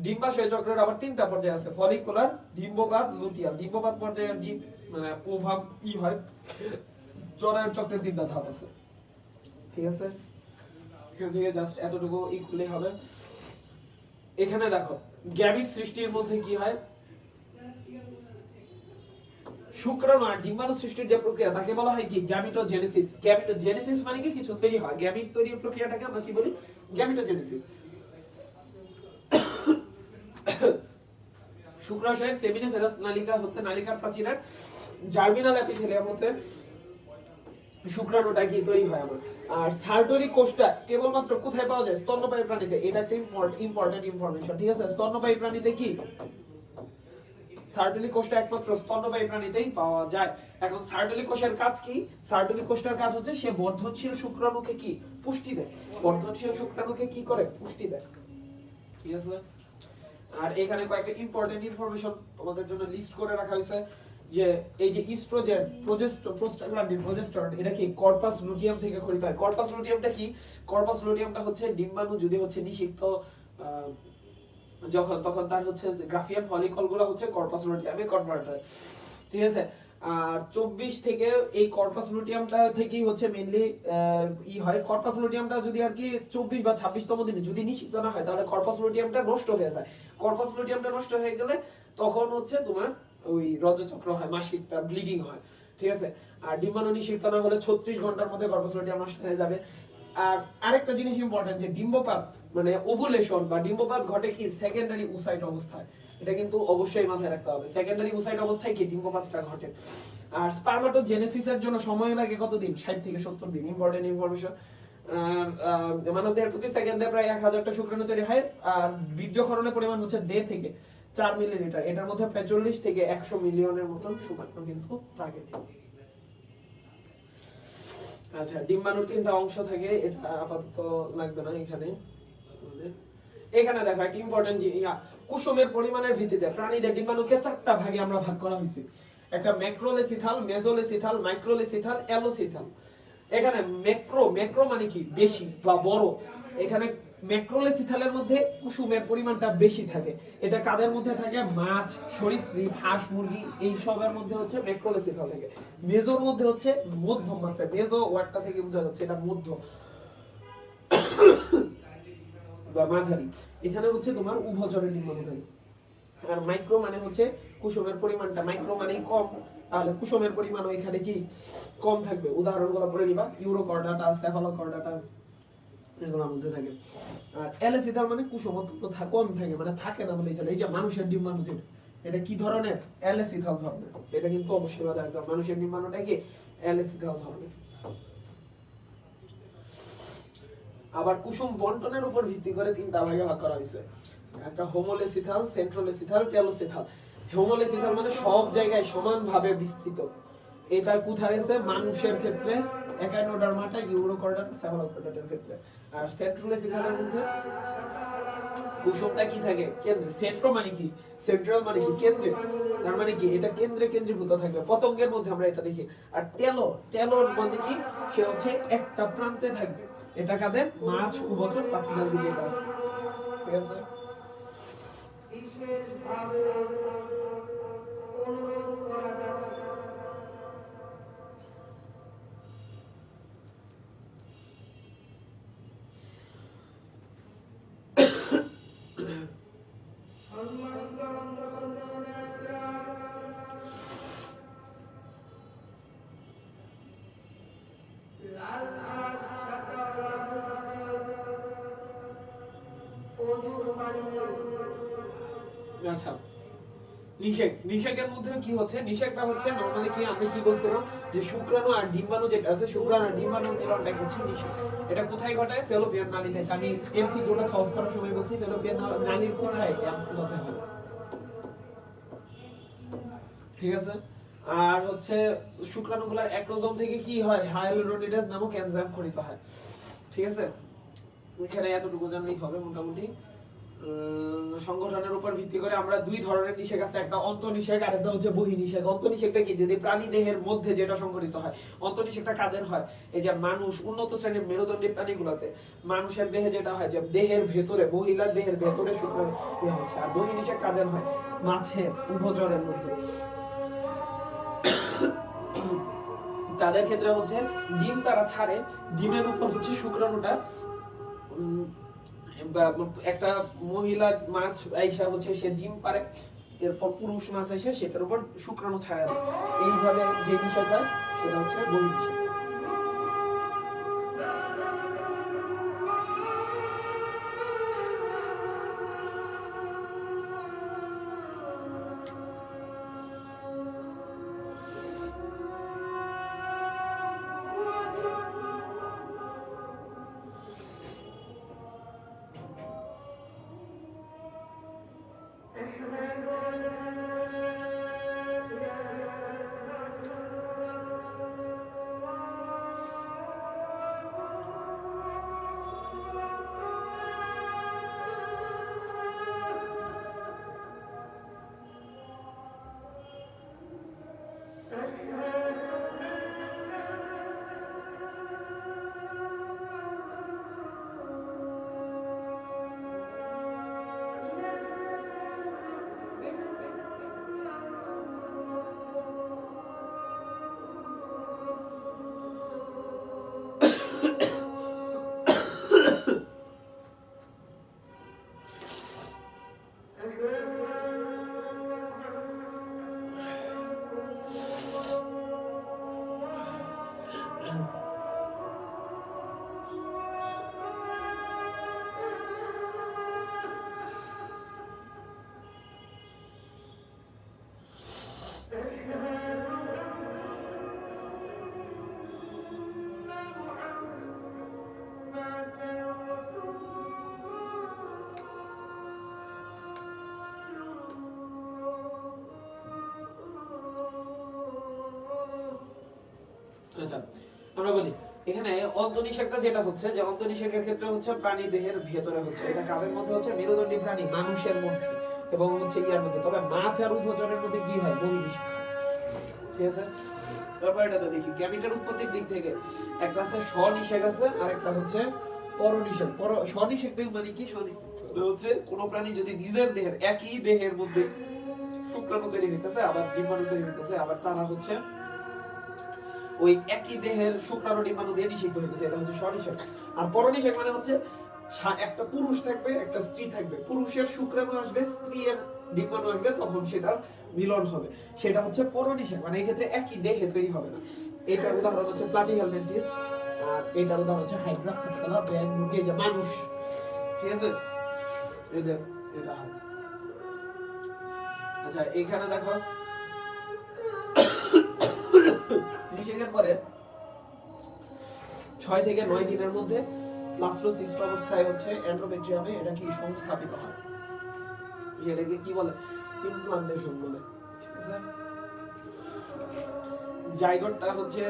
ডিম্বাশয় চক্রের আবার তিনটা পর্যায় আছে, ফলিকুলার, ডিম্বপাত, লুটিয়াল। ডিম্বপাত পর্যায়ে মানে ওভাব কি হয়, জরায়ুর চক্রের 3টা ধাপ আছে, ঠিক আছে? এখান থেকে জাস্ট এতটুকু খুললেই হবে। এখানে দেখো গ্যামিট সৃষ্টির মধ্যে কি হয়, শুক্রাণু আর ডিম্বাণু সৃষ্টির যে প্রক্রিয়া তাকে বলা হয় কি গ্যামিটোজেনেসিস। গ্যামিটোজেনেসিস মানে কি কিছু তৈরি হয়, গ্যামিট তৈরির প্রক্রিয়াটাকে আমরা কি বলি গ্যামিটোজেনেসিস। শুক্রাশয়ের সেমিনিফেরাস নালিকা হতে নালিকার প্রাচীরের জার্মিনাল এপিথেলিয়াম হতে শুক্রাণুটা কি তৈরি হয় আমার। আর সার্টরি কোষটা কেবলমাত্র কোথায় পাওয়া যায়, স্তন্যপায়ী প্রাণীতে। এটা একটা ইম্পর্টেন্ট ইনফরমেশন, ঠিক আছে? স্তন্যপায়ী প্রাণীতে কি সার্টরি কোষটা একমাত্র স্তন্যপায়ী প্রাণীতেই পাওয়া যায়। এখন সার্টরি কোষের কাজ কি? সার্টরি কোষটার কাজ হচ্ছে সে বর্ধনশীল শুক্রাণুকে কি পুষ্টি দেয়, বর্ধনশীল শুক্রাণুকে কি করে পুষ্টি দেয়, ঠিক আছে? আর এখানে কয়েকটা ইম্পর্টেন্ট ইনফরমেশন তোমাদের জন্য লিস্ট করে রাখা হয়েছে, যে এই যে ইস্ট্রোজেন, প্রোজেস্টেরন, প্রোজেস্টেরন এটা কি কর্পাস লুটিয়াম থেকে খরিত হয়। কর্পাস লুটিয়ামটা কি? কর্পাস লুটিয়ামটা হচ্ছে ডিম্বাণু যদি হচ্ছে নিষিক্ত যখন তখন তার হচ্ছে গ্রাফিয়ান ফলিকল গুলো হচ্ছে কর্পাস লুটিয়ামে কনভার্ট হয়, ঠিক আছে? আর 24 থেকে এই কর্পাস লুটিয়ামটা থেকেই হচ্ছে মেইনলি হয়। কর্পাস লুটিয়ামটা যদি আর কি 24 বা 26তম দিনে যদি নিষিক্ত না হয় তাহলে কর্পাস লুটিয়ামটা নষ্ট হয়ে যায়। কর্পাস লুটিয়ামটা নষ্ট হয়ে গেলে তখন হচ্ছে তোমার ওই রজচক্র হয়, মাসিকটা ব্লিডিং হয়, ঠিক আছে? আর ডিম্বাণু নিষিক্ত না হলে 36 ঘন্টার মধ্যে কর্পাস লুটিয়াম নষ্ট হয়ে যাবে। আর আরেকটা জিনিস ইম্পর্টেন্ট, যে ডিম্বপাত মানে ওভুলেশন বা ডিম্বপাত ঘটে কি সেকেন্ডারি উসাইট অবস্থায়। এটা কিন্তু অবশ্যই মাথায় রাখতে হবে, সেকেন্ডারি উসাইট অবস্থায় কি ডিম্বপাতটা ঘটে। আর স্পারমাটোজেনেসিসের জন্য সময় লাগে কতদিন, 60 থেকে 70 দিন। Important information. মানবদেহের প্রতি সেকেন্ডে প্রায় 1000টা শুক্রাণু তৈরি হয়। আর বীর্যক্ষরণের পরিমাণ হচ্ছে 1.5 থেকে 4 মিলিলিটার। এটার মধ্যে 45 থেকে 100 মিলিয়নের মতো শুক্রাণু কিন্তু থাকে। আচ্ছা, ডিম্বাণুর 3টা অংশ থাকে, এটা আপাতত লাগবে না এখানে। এখানে দেখো একটা ইম্পর্টেন্ট কুসুমের পরিমাণের ভিত্তিতে প্রাণীদের ডিম্বাণুকে 4টা ভাগে আমরা ভাগ করা হয়েছে। একটা ম্যাক্রোলেসিথাল, মেসোলেসিথাল, মাইক্রোলেসিথাল, অ্যালোসিথাল। এখানে ম্যাক্রো মানে কি বেশি বা বড়। এখানে ম্যাক্রোলেসিথালের মধ্যে কুসুমের পরিমাণটা বেশি থাকে। এটা কাদের মধ্যে থাকে? মাছ, সরীসৃপ, হাঁস, মুরগি এই সবের মধ্যে হচ্ছে ম্যাক্রোলেসিথাল থাকে। মেজোর মধ্যে হচ্ছে মধ্যম মাত্রায়, মেজো ওয়ার্ডটা থেকে বোঝা যাচ্ছে এটা মধ্য বা মাঝারি। এখানে হচ্ছে তোমার উভচরের ডিম্বাণু থাকে। আর মাইক্রো মানে হচ্ছে কুসুমের পরিমাণটা, মাইক্রো মানেই কম, তাহলে কুসুমের পরিমাণও এখানে কি কম থাকবে। উদাহরণগুলো পড়ে নিবা, ইউরোকর্ডাটা, স্টেফালোকর্ডাটা এগুলোর মধ্যে থাকে। আর অ্যালেসিথাল মানে কুসুম অত্যন্ত কম থাকে, মানে থাকে না বলেই চলে। এই যে মানুষের ডিম্বাণু যেটা, এটা কি ধরনের? অ্যালেসিথাল ধরনের। এটা কিন্তু অবশ্যই মাথায় রাখতে হবে, মানুষের ডিম্বাণুটা কি অ্যালেসিথাল ধরনের। আবার কুসুম বন্টনের উপর ভিত্তি করে 3টা ভাগে ভাগ করা হয়েছে। একটা হোমোলেসিথাল, সেন্ট্রোলেসিথাল, টেলোসিথাল। হোমোলেসিথাল মানে সব জায়গায় সমানভাবে বিস্তৃত। এটা কোথায় আছে? মানুষের ক্ষেত্রে একাইনোডার্মাটা, ইউরোকর্ডাটা, সেফালোকর্ডাটার ক্ষেত্রে। আর সেন্ট্রোলেসিথালের মধ্যে কুসুমটা কি থাকে? কেন্দ্রে। সেন্ট্রো মানে কি? সেন্ট্রাল মানে কি? কেন্দ্রে। তার মানে কি এটা কেন্দ্রে কেন্দ্রীভূত থাকবে। পতঙ্গের মধ্যে আমরা এটা দেখি। আর টেলোর মানে কি? সে হচ্ছে একটা প্রান্তে থাকবে। এটা কাদের? মাছ, উভচর, পাখিদের দিকে এটা আছে, ঠিক আছে? আচ্ছা, নিষেকের মধ্যে কি হচ্ছে? নিষেকটা হচ্ছে নরমালি কি আমরা কি বলছিলাম যে শুক্রাণু আর ডিম্বাণু যেটা আছে, শুক্রাণু আর ডিম্বাণু মিলনটা হচ্ছে নিষেক। এটা কোথায় ঘটায়? ফেলোপিয়ান নালীতে। আমি এমসিকিউটা সলভ করার সময় বলছি ফেলোপিয়ান নালীর কোথায় কোথায় হবে, ঠিক আছে? আর হচ্ছে শুক্রাণুগুলোর অ্যাক্রোজোম থেকে কি হয়? হায়ালুরোনিডাস নামক এনজাইম খরিত হয়, ঠিক আছে? এখানে এতটুকু জানলেই হবে মোটামুটি। সংগঠনের উপর ভিত্তি করে আমরা 2 ধরনের নিষেক আছে, একটা অন্তঃনিষেক আর একটা হচ্ছে বহির্নিষেক। অন্তঃনিষেকটা কি? যদি প্রাণী দেহের মধ্যে যেটা সংঘটিত হয়। অন্তঃনিষেকটা কাদের হয়? এই যে মানুষ, উন্নত শ্রেণীর মেরুদণ্ডী প্রাণীগুলোতে। মানুষের দেহে যেটা হয় যে দেহের ভেতরে, মহিলার দেহের ভেতরে শুক্রাণু হচ্ছে। আর বহির্নিষেক কাদের হয়? মাছের, উভচরের মধ্যে। তাদের ক্ষেত্রে হচ্ছে ডিম তারা ছাড়ে, ডিমের উপর হচ্ছে শুক্রাণুটা একটা মহিলা মাছ আইসা হচ্ছে সে ডিম পারে, এরপর পুরুষ মাছ আইসা সেটার উপর শুক্রাণু ছাড়া দেয়। এইভাবে যে বিষয়টা সেটা হচ্ছে বহির্বিষয়। আচ্ছা, আমরা বলি এখানে অন্তঃনিষেকটা যেটা হচ্ছে যে অন্তঃনিষেকের ক্ষেত্রে হচ্ছে প্রাণী দেহের ভেতরে হচ্ছে, এটা কাদের মধ্যে হচ্ছে মেরুদণ্ডী প্রাণী মানুষের মধ্যে এবং হচ্ছে ইয়ার মধ্যে, তবে মাছ আর উভচরের মধ্যে কি হয় বহির্বিষয়। ঠিক আছে, তারপর এটাতে দেখি গ্যামিটের উৎপত্তির দিক থেকে একটা আছে স্বনিষেক আছে আর একটা হচ্ছে পরনিষেক। স্বনিষেক মানে কি? হচ্ছে কোন প্রাণী যদি নিজের দেহের একই দেহের মধ্যে শুক্রাণু তৈরি হইতেছে আবার ডিম্বাণু তৈরি হইতেছে, আবার তারা হচ্ছে ওই একই দেহের শুক্রাণু ডিম্বাণু দিয়ে নিষিক্ত হইতেছে, এটা হচ্ছে স্বনিষেক। আর পরনিষেক মানে হচ্ছে একটা পুরুষ থাকবে একটা স্ত্রী থাকবে, পুরুষের শুক্রাণু আসবে স্ত্রীর ডিম্বাণু আসবে, তখন সেটার মিলন হবে, সেটা হচ্ছে পরনিষেক। মানে এই ক্ষেত্রে একই দেহে তৈরি হবে না। এটার উদাহরণ হচ্ছে প্লাটিহেলমিনথিস, আর এটার উদাহরণ হচ্ছে হাইড্রা, পশলা, ব্যাং, মুরগি, যে মানুষ। ঠিক আছে, এদের এটা হয়। আচ্ছা, এখানে দেখো নিষেকের পরে 6 থেকে 9 দিনের মধ্যে ব্লাস্টোসিস্ট অবস্থায় হচ্ছে এন্ডোমেট্রিয়ামে এটা কি সংস্থাপিত হয়, যেটাকে কি বলে ইমপ্লান্টেশন বলে। ঠিক আছে, জাইগোটটা হচ্ছে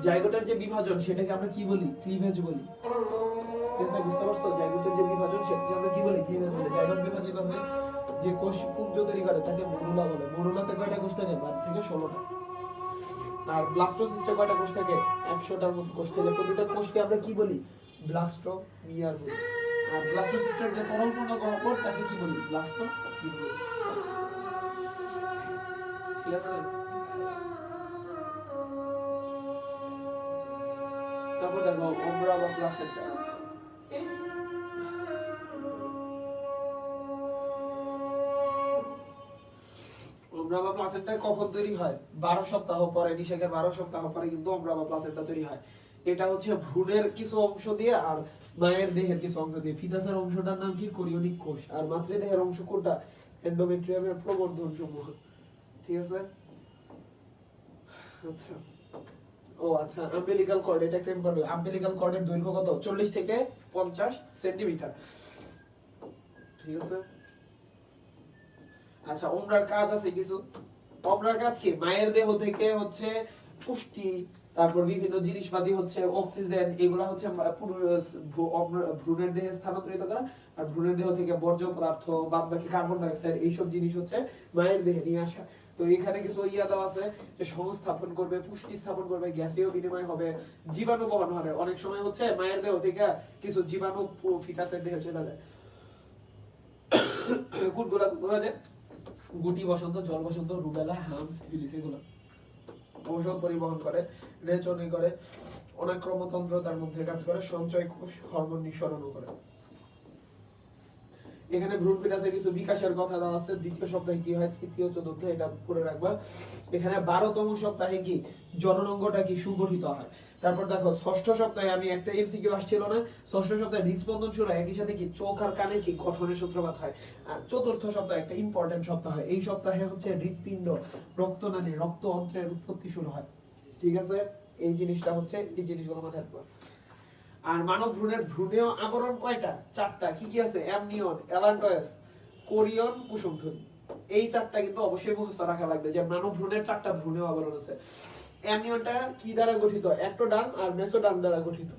জাইগোটের যে বিভাজন সেটাকে আমরা কি বলি? ক্লিভেজ বলি। ঠিক আছে, বুঝতে পারছো? জাইগোটের যে বিভাজন সেটাকে আমরা কি বলি? ক্লিভেজ বলি। জাইগোট বিভাজিত হয়ে যে কোষ পুঞ্জ তৈরি করে তাকে মরুলা বলে। মরুলাতে কয়টা কোষ থাকে? 12 থেকে 16টা। আর ব্লাস্টোসিস্টে কয়টা কোষ থাকে? 100টার মতো কোষ থাকে। প্রতিটা কোষকে আমরা কি বলি? ব্লাস্টোমিয়ার বলি। আর ব্লাস্টোসিস্টের যে তরলপূর্ণ গহ্বর তাকে কি বলি? ব্লাস্টোসিস্ট বলি। ঠিক আছে, তারপর দেখো ওমরা বা প্লাসেন্টা। ওমরা বা প্লাসেন্টা কখন তৈরি হয়? 12 সপ্তাহ পরে, নিষেকের 12 সপ্তাহ পরে কিন্তু ওমরা বা প্লাসেন্টা তৈরি হয়। এটা হচ্ছে ভ্রূণের কিছু অংশ দিয়ে আর মায়ের দেহের কিছু অংশ দিয়ে। ফিটাসের অংশটার নাম কি? কোরিওনিক কোষ। আর মাতৃদেহের অংশ কোনটা? এন্ডোমেট্রিয়ামের প্রবর্ধন সমূহ। ঠিক আছে, আচ্ছা। ও আচ্ছা, আম্বিলিকাল কর্ড, এটা একটা ইম্পর্টেন্ট। আম্বিলিকাল কর্ডের দৈর্ঘ্য কত? 40 থেকে 50 সেন্টিমিটার। ঠিক আছে, আচ্ছা। ওমরার কাজ আছে কিছু। ওমরার কাজ কি? মায়ের দেহ থেকে হচ্ছে পুষ্টি, তারপর বিভিন্ন জিনিসপাতি হচ্ছে অক্সিজেন, এগুলা হচ্ছে ভ্রূণের দেহে স্থানান্তরিত করা। আর ভ্রূণের দেহ থেকে বর্জ্য পদার্থ, বাদ বাকি কার্বন ডাই অক্সাইড, এইসব জিনিস হচ্ছে মায়ের দেহে নিয়ে আসা। তো এখানে কিছু দেওয়া আছে যে সংস্থাপন করবে, পুষ্টি স্থাপন করবে, গ্যাসীয় বিনিময় হবে, জীবাণু বহন হবে। অনেক সময় হচ্ছে মায়ের দেহ থেকে কিছু জীবাণু ফিটাসের দেহে চলে যায়। কোনগুলা যায়? গুটি বসন্ত, জল বসন্ত, রুবেলা, হামস, সিফিলিস, এগুলো। ঔষধ পরিবহন করে, রেচনী করে, অনাক্রমতন্ত্র তার মধ্যে কাজ করে, সঞ্চয় কোষ, হরমোন নিঃসরণ করে। এখানে ভ্রূণ ফিটাসের কিছু বিকাশের কথা দেওয়া আছে। দ্বিতীয় সপ্তাহে কি হয়, তৃতীয় চতুর্থ, এটা পড়ে রাখবা। এখানে 12তম সপ্তাহে কি জননাঙ্গটা কি সুগঠিত হয়। তারপর দেখো ষষ্ঠ সপ্তাহে আমি একটা এমসিকিউ আসছিল না, ষষ্ঠ সপ্তাহে হৃদস্পন্দন শুরু হয়, একই সাথে কি চোখ আর কানের কি গঠনের সূত্রপাত হয়। আর চতুর্থ সপ্তাহে একটা ইম্পর্টেন্ট সপ্তাহ হয়, এই সপ্তাহে হচ্ছে হৃৎপিণ্ড, রক্তনালী, রক্ত অন্ত্রের উৎপত্তি শুরু হয়। ঠিক আছে, এই জিনিসটা হচ্ছে, এই জিনিসগুলো মাথায় রাখবা। আর মানব ভ্রূণের ভ্রূণীয় আবরণ কয়টা? 4টা। কি কি আছে? Amnion, অ্যালান্টয়েস, Korean, কুসুমথলি। এই 4টা কিন্তু অবশ্যই মুখস্থ রাখা লাগবে যে মানব ভ্রূণের 4টা ভ্রূণীয় আবরণ আছে। অ্যামনিয়নটা কি দ্বারা গঠিত? একটোডার্ম আর মেসোডার্ম দ্বারা গঠিত।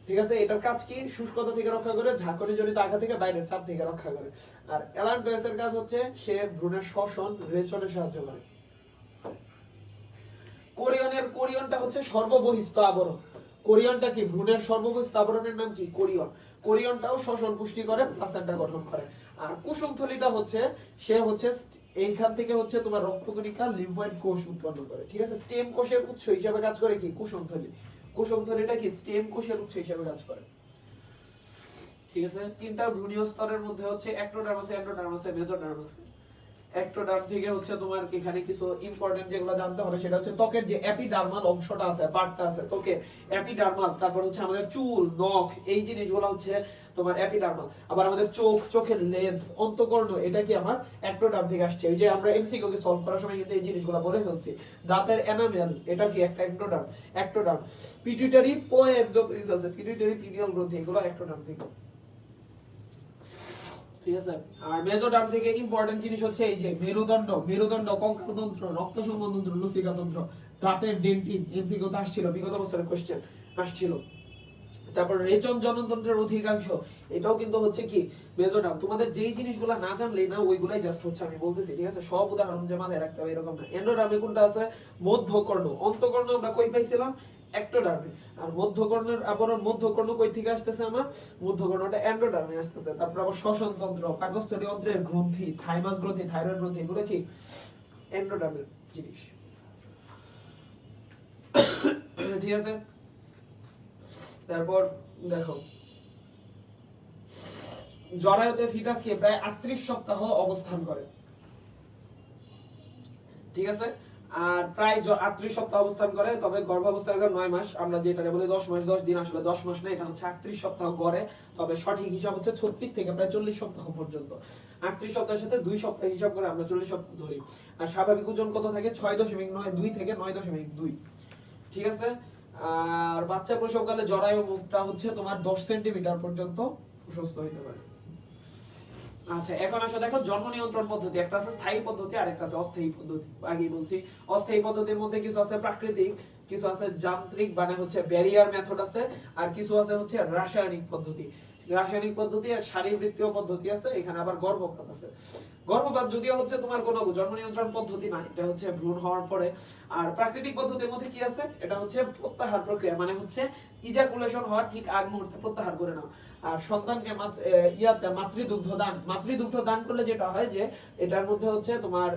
ঠিক আছে, এটার কাজ কি? শুষ্কতা থেকে রক্ষা করে, ঝাঁকুনি জনিত আঘাত থেকে, বাইরের চাপ থেকে রক্ষা করে। আর অ্যালান্টয়েসের কাজ হচ্ছে সে ভ্রূণের শ্বসন, রেচনে সাহায্য করে। কোরিয়নটা হচ্ছে সর্ববহিস্থ আবরণ। কোরিয়নটা কি? ভ্রূণের সর্ববহিস্থ আবরণের নাম কি? কোরিয়ন। কোরিয়নটাও শ্বসন পুষ্টি করে, প্লাসেন্টা গঠন করে। আর কুসুমথলিটা হচ্ছে সে হচ্ছে এইখান থেকে হচ্ছে তোমার রক্তকণিকা, লিম্ফয়েড কোষ উৎপন্ন করে। ঠিক আছে, স্টেম কোষের উৎস হিসেবে কাজ করে কি? কুসুমথলি। কুসুমথলিটা কি? স্টেম কোষের উৎস হিসেবে কাজ করে। ঠিক আছে, 3টা ভ্রূণীয় স্তরের মধ্যে হচ্ছে একটোডার্ম আছে, এন্ডোডার্ম আছে, মেসোডার্ম আছে। একটোডার্ম থেকে হচ্ছে তোমার এখানে কিছু ইম্পর্টেন্ট যেগুলো জানতে হবে, সেটা হচ্ছে ত্বকের যে এপিডার্মাল অংশটা আছে, পার্টটা আছে ত্বকের এপিডার্মাল। তারপর হচ্ছে আমাদের চুল, নখ, এই জিনিসগুলো হচ্ছে তোমার এপিডার্মাল। আবার আমাদের চোখ, চোখের লেন্স, অন্তঃকর্ণ, এটা কি আমার একটোডার্ম থেকে আসছে। এই যে আমরা এমসিকিউ কে সলভ করার সময় কিন্তু এই জিনিসগুলো বলে ফেলছি। দাঁতের এনামেল, এটা কি? একটা একটোডার্ম। একটোডার্ম। পিটুইটারি পোয়ের যত কিছু আছে, পিটুইটারি পিনিয়াল গ্রন্থি, এগুলো একটোডার্ম থেকে। ঠিক আছে, আর মেজোডার্ম থেকে ইম্পর্টেন্ট জিনিস হচ্ছে এই যে মেরুদণ্ড, মেরুদণ্ড, কঙ্কালতন্ত্র, রক্ত সংবহনতন্ত্র, লসিকাতন্ত্র, দাঁতের ডেন্টিন, এমসিকিউ তে আসছিল, বিগত বছরের কোশ্চেন আসছিল। তারপর রেচন জনতন্ত্রের অধিকাংশ, এটাও কিন্তু হচ্ছে কি? মেজোডার্ম। তোমাদের যেই জিনিসগুলো না জানলেই না, ওইগুলাই জাস্ট হচ্ছে আমি বলতেছি। ঠিক আছে, সব উদাহরণ যে মাথায় রাখতে হবে এরকম না। এন্ডোডার্মে কোনটা আছে? মধ্যকর্ণ। অন্তঃকর্ণ আমরা কই পাইছিলাম? একটোডার্মে। আর মধ্যকর্ণের আবরণ, মধ্যকর্ণ কই থেকে আসতেছে আমার? মধ্যকর্ণটা এন্ডোডার্মে আসতেছে। তারপর আবার শ্বসনতন্ত্র, পাকস্থলী অন্ত্রের গ্রন্থি, থাইমাস গ্রন্থি, থাইরয়েড গ্রন্থি, এগুলো কি? এন্ডোডার্মের জিনিস। ঠিক আছে, তারপর দেখো জরায়ুতে ফিটাসকে প্রায় 38 সপ্তাহ অবস্থান করে। ঠিক আছে, আর প্রায় 38 সপ্তাহ অবস্থান করে। তবে গর্ভাবস্থার 9 মাস, আমরা যেটা বলি 10 মাস 10 দিন, আসলে 10 মাস না, এটা হচ্ছে 38 সপ্তাহ গড়ে। তবে সঠিক হিসাব হচ্ছে 36 থেকে প্রায় 40 সপ্তাহ পর্যন্ত। 38 সপ্তাহের সাথে 2 সপ্তাহ হিসাব করে আমরা 40 সপ্তাহ ধরি। আর স্বাভাবিক ওজন কত থাকে? 6.92 থেকে 9.2। ঠিক আছে, আর বাচ্চা প্রসবকালে জরায়ু মুখটা হচ্ছে তোমার 10 সেন্টিমিটার পর্যন্ত প্রশস্ত হইতে পারে। আচ্ছা, এখন আসলে দেখো জন্ম নিয়ন্ত্রণ পদ্ধতি, একটা আছে স্থায়ী পদ্ধতি আর একটা আছে অস্থায়ী পদ্ধতি। আগেই বলছি, অস্থায়ী পদ্ধতির মধ্যে কিছু আছে প্রাকৃতিক, কিছু আছে যান্ত্রিক, মানে হচ্ছে ব্যারিয়ার মেথড আছে, আর কিছু আছে হচ্ছে রাসায়নিক পদ্ধতি। রাসায়নিক পদ্ধতি আর শারীরবৃত্তীয় পদ্ধতি আছে। এখানে আবার গর্ভপাত আছে। গর্ভপাত যদিও হচ্ছে তোমার কোনো জন্ম নিয়ন্ত্রণ পদ্ধতি না, এটা হচ্ছে ভ্রূণ হওয়ার পরে। আর প্রাকৃতিক পদ্ধতির মধ্যে কি আছে? এটা হচ্ছে প্রত্যাহার প্রক্রিয়া, মানে হচ্ছে ইজাকুলেশন হওয়ার ঠিক আগ মুহূর্তে প্রত্যাহার করে নাও। আর সন্তানকে মাতৃদুগ্ধ দান করলে যেটা হয় যে এটার মধ্যে হচ্ছে তোমার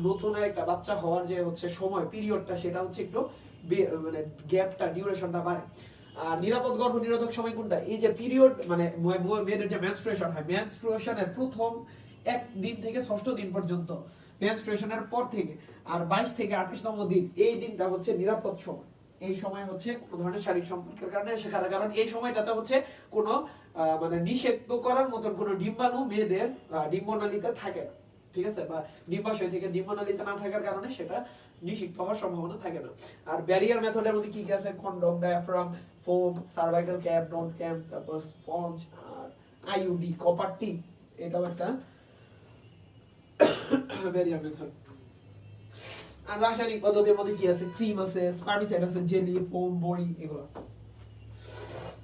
নতুন একটা বাচ্চা হওয়ার যে হচ্ছে সময়, পিরিয়ডটা, সেটা হচ্ছে একটু মানে গ্যাপটা, ডিউরেশনটা বাড়ে। আর নিরাপদ গর্ভ নিরোধক সময় কোনটা? এই যে পিরিয়ড, মানে মেয়েদের যে মেনস্ট্রুয়েশন হয়, মেনস্ট্রুয়েশনের প্রথম 1 দিন থেকে 6ষ্ঠ দিন পর্যন্ত, মেনস্ট্রুয়েশনের পর থেকে, আর 22 থেকে 28তম দিন, এই দিনটা হচ্ছে নিরাপদ সময়। এই সময় হচ্ছে কোনো ধরনের শারীরিক সম্পর্কের কারণে শেখার, কারণ এই সময়টাতে হচ্ছে কোনো মানে নিষিদ্ধ করার মতন কোনো ডিম্বাণু মেয়েদের ডিম্বনালীতে থাকে না। ঠিক আছে, বা ডিম্বাশয় থেকে ডিম্বনালীতে না থাকার কারণে সেটা নিষিদ্ধ হওয়ার সম্ভাবনা থাকে না। আর ব্যারিয়ার মেথডের মধ্যে কি কি আছে? Condom, diaphragm, foam, cervical cap, non cap, তারপর স্পঞ্জ, আর আইইউডি, কপার টি, এটাও একটা ব্যারিয়ার মেথড। আর রাসায়নিক পদ্ধতির মধ্যে কি আছে? ক্রিম আছে, স্পার্মিসাইড আছে, জেলি, ফোম, বড়ি, এগুলো।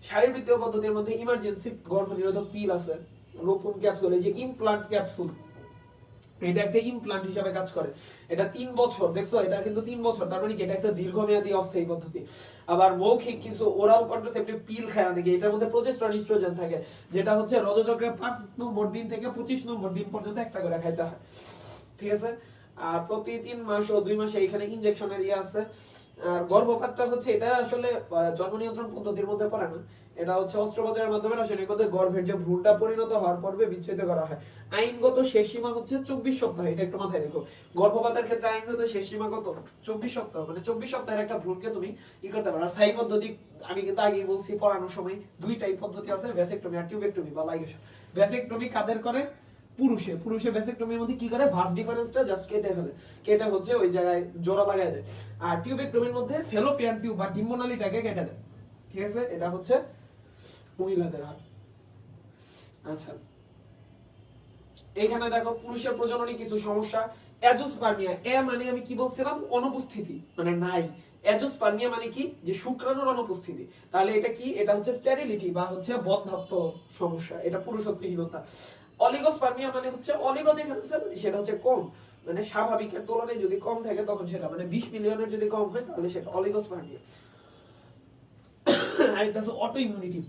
শারীরবৃত্তীয় পদ্ধতির মধ্যে ইমার্জেন্সি গর্ভনিরোধক পিল আছে, রোপণ ক্যাপসুল, এই যে ইমপ্লান্ট ক্যাপসুল, এটা একটা ইমপ্লান্ট হিসেবে কাজ করে। এটা 3 বছর, দেখছো, এটা কিন্তু 3 বছর, তার মানে কি এটা একটা দীর্ঘমেয়াদী অস্থায়ী পদ্ধতি। আবার মৌখিক কিছু ওরাল কন্ট্রাসেপটিভ পিল খায় অনেকে, এটার মধ্যে প্রজেস্টেরন, ইস্ট্রোজেন থাকে, যেটা হচ্ছে রজচক্রের 5 নম্বর দিন থেকে 25 নম্বর দিন পর্যন্ত একটা করে খাইতে হয়। ঠিক আছে, আর প্রতি 3 মাস ও 2 মাসে এখানে ইনজেকশনের আছে। আর গর্ভপাতটা হচ্ছে এটা আসলে জন্ম নিয়ন্ত্রণ পদ্ধতির মধ্যে পড়ে না, এটা হচ্ছে অস্ত্রোপচারের মাধ্যমে রাসায়নিকভাবে গর্ভের যে ভ্রূণটা পরিণত হওয়ার পর্বে বিচ্ছেদ করা হয়। আইনগত শেষ সীমা হচ্ছে 24 সপ্তাহ, এটা একটু মাথায় রেখো। গর্ভপাতের ক্ষেত্রে আইনগত শেষ সীমা কত? 24 সপ্তাহ, মানে 24 সপ্তাহের একটা ভ্রূণকে তুমি করতে পারো। আর স্থায়ী পদ্ধতি আমি কিন্তু আগেই বলছি পড়ানোর সময়, দুইটাই পদ্ধতি আছে, ভ্যাসেক্টমি আর টিউবেক্টমি বা লাইগেশন। ভ্যাসেক্টমি কাদের করে? পুরুষে ভ্যাসেক্টমির মধ্যে কি করে, ভাস ডিফারেন্সটা জাস্ট কেটে ফেলে, কেটে হচ্ছে ওই জায়গায় জোড়া লাগায় দেয়। আর টিউবেক্টমির মধ্যে ফেলোপিয়ান টিউব বা ডিম্বনালীটাকে কেটে দেয়, ঠিক আছে? এটা হচ্ছে মহিলাদের হাত। আচ্ছা, এখানে দেখো পুরুষের প্রজননে কিছু সমস্যা। অ্যাজোস্পার্মিয়া, এ মানে আমি কি বলছিলাম, অনুপস্থিতি, মানে নাই। অ্যাজোস্পার্মিয়া মানে কি, যে শুক্রাণুর অনুপস্থিতি। তাহলে এটা কি, এটা হচ্ছে স্টেরিলিটি বা হচ্ছে বন্ধ্যাত্ব সমস্যা, এটা পুরুষত্বহীনতা। অলিগোস্পার্মিয়া মানে হচ্ছে অলিগো যেখানে আছে সেটা হচ্ছে কম, মানে স্বাভাবিকের তুলনায় যদি কম থাকে তখন সেটা, মানে 20 মিলিয়নের যদি কম হয় তাহলে সেটা অলিগোস্পার্মিয়া। আর এটা হচ্ছে অটোইমিউনিটি।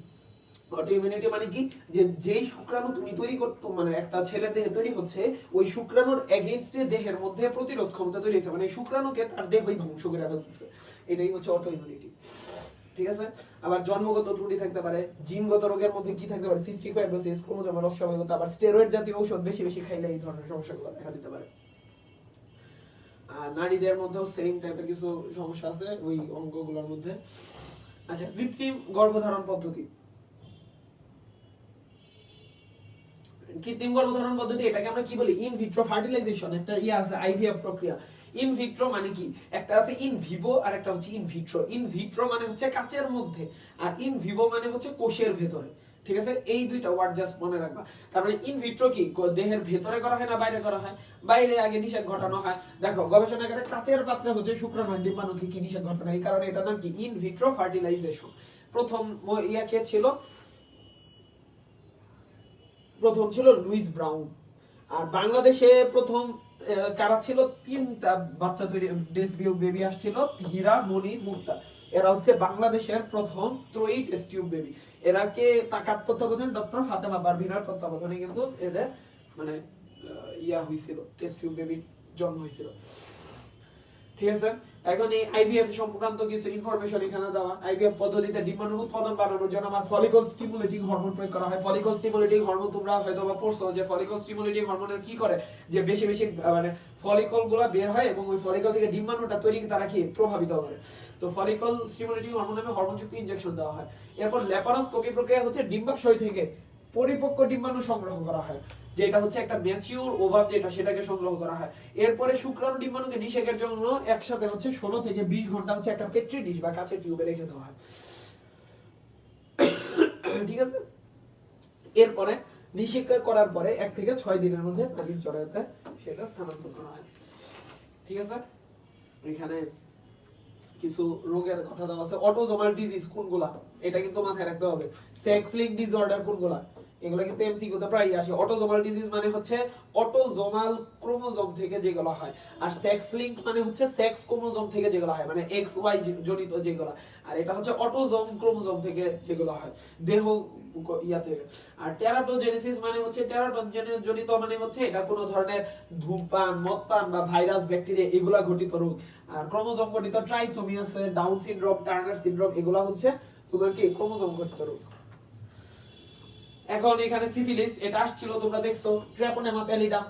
অটোইমিউনিটি মানে কি, যে যেই শুক্রাণু তুমি তৈরি করতে, মানে একটা ছেলের দেহে তৈরি হচ্ছে, ওই শুক্রাণুর এগেইনস্টে দেহের মধ্যে প্রতিরোধ ক্ষমতা তৈরি হচ্ছে, মানে শুক্রাণুকে তার দেহই ধ্বংস করে ফেলতেছে, এটাই হচ্ছে অটোইমিউনিটি, ঠিক আছে? আবার জন্মগত ত্রুটি থাকতে পারে। জিনগত রোগের মধ্যে কি থাকতে পারে, সিস্টিক ফাইব্রোসিস, ক্রোমোজোমের অস্বাভাবিকতা। আবার স্টেরয়েড জাতীয় ঔষধ বেশি বেশি খাইলে এই ধরনের সমস্যাগুলো দেখা দিতে পারে। আর নারীদের মধ্যেও সেম টাইপের কিছু সমস্যা আছে ওই অঙ্গগুলোর মধ্যে। আচ্ছা, কৃত্রিম গর্ভধারণ পদ্ধতি। কৃত্রিম গর্ভধারণ পদ্ধতি, এটাকে আমরা কি বলি, ইন ভিট্রো ফার্টিলাইজেশন। একটা আছে আইভিএফ প্রক্রিয়া। ইন ভিট্রো মানে কি, একটা আছে ইন ভিভো আর একটা হচ্ছে ইন ভিট্রো। ইন ভিট্রো মানে হচ্ছে কাচের মধ্যে, আর ইন ভিভো মানে হচ্ছে কোষের ভেতরে, ঠিক আছে? এই দুইটা ওয়ার্ড জাস্ট মনে রাখবা। তার মানে ইন ভিট্রো কি, দেহের ভেতরে করা হয় না বাইরে করা হয়? বাইরে আগে নিষেধ ঘটানো হয়। দেখো গবেষণাগারে কাচের পাত্রে হচ্ছে শুক্রাণু ডিম্বাণুকে কি নিষেধ ঘটানো, এই কারণে এটার নাম কি, ইন ভিট্রো ফার্টিলাইজেশন। প্রথম কে ছিল, প্রথম ছিল লুইস ব্রাউন। আর বাংলাদেশে প্রথম কারা ছিল, 3টা বাচ্চা তৈরি, টেস্ট টিউব বেবি আসছিল, হীরা, মনি, মুক্তা। এরা হচ্ছে বাংলাদেশের প্রথম ত্রয়ী টেস্ট টিউব বেবি। এরাকে তাকাত তত্ত্বাবধানে ডক্টর ফাতেমা পারভীনের তত্ত্বাবধানে কিন্তু এদের মানে হইছিল, টেস্ট টিউব বেবির জন্ম হয়েছিল, ঠিক আছে? এখন এই আইভিএফ সংক্রান্ত কিছু ইনফরমেশন এখানে দেওয়া। আইভিএফ পদ্ধতিতে ডিম্বাণু উৎপাদন বাড়ানোর জন্য আমার ফলিকল স্টিমুলেটিং হরমোন প্রয়োগ করা হয়। ফলিকল স্টিমুলেটিং হরমোন তোমরা হয়তো বা পড়ছো, যে ফলিকল স্টিমুলেটিং হরমোনের কি করে, যে বেশি বেশি মানে ফলিকলগুলো বের হয় এবং ওই ফলিকল থেকে ডিম্বাণুটা তৈরি তারা কি প্রভাবিত করে। তো ফলিকল স্টিমুলেটিং হরমোন নামে হরমোনযুক্ত ইনজেকশন দেওয়া হয়। এরপর ল্যাপারোস্কোপি প্রক্রিয়া হচ্ছে ডিম্বাশয় থেকে পরিপক্ক ডিম্বাণু সংগ্রহ করা হয়, যেটা হচ্ছে একটা ম্যাচিউর ওভাম, যেটা সেটাকে সংগ্রহ করা হয়। এরপরে শুক্রাণু ডিম্বাণুকে নিষেকের জন্য একসাথে হচ্ছে 16 থেকে 20 ঘন্টা হচ্ছে একটা পেট্রি ডিশ বা কাচের টিউবে রেখে দেওয়া হয়, ঠিক আছে? এরপরে নিষেক করার পরে 1 থেকে 6 দিনের মধ্যে নারীর জরায়ুতে সেটা স্থানান্তর করা হয়, ঠিক আছে? এখানে কিছু রোগের কথা দেওয়া আছে। অটোজোমাল ডিজিজ কোনগুলা, এটা কিন্তু মাথায় রাখতে হবে। সেক্স লিঙ্ক ডিসঅর্ডার কোনগুলা, এগুলা কিন্তু এমসিকিউতে প্রায়ই আসে। অটোজোমাল ডিজিজ মানে হচ্ছে অটোজোমাল ক্রোমোজোম থেকে যেগুলো হয়, আর সেক্স লিঙ্ক মানে হচ্ছে সেক্স ক্রোমোজোম থেকে যেগুলো হয়, মানে এক্স ওয়াই জনিত যেগুলো। আর এটা হচ্ছে অটোজোম ক্রোমোজোম থেকে যেগুলো হয়, দেহ ইয়াতে। আর টেরাটোজেনেসিস মানে হচ্ছে টেরাটন জনিত, মানে হচ্ছে এটা কোনো ধরনের ধূমপান, মদপান বা ভাইরাস, ব্যাকটেরিয়া এগুলা ঘটিত রোগ। আর ক্রোমোজোম ঘটিত ট্রাইসোমি আছে, ডাউন সিনড্রোম, টার্নার সিনড্রোম, এগুলা হচ্ছে তোমার কি ক্রোমোজোম ঘটিত রোগ। এখন এখানে সিফিলিস, এটা আসছিল তোমরা দেখছো, ট্র্যাপোনেমা প্যালিডাম,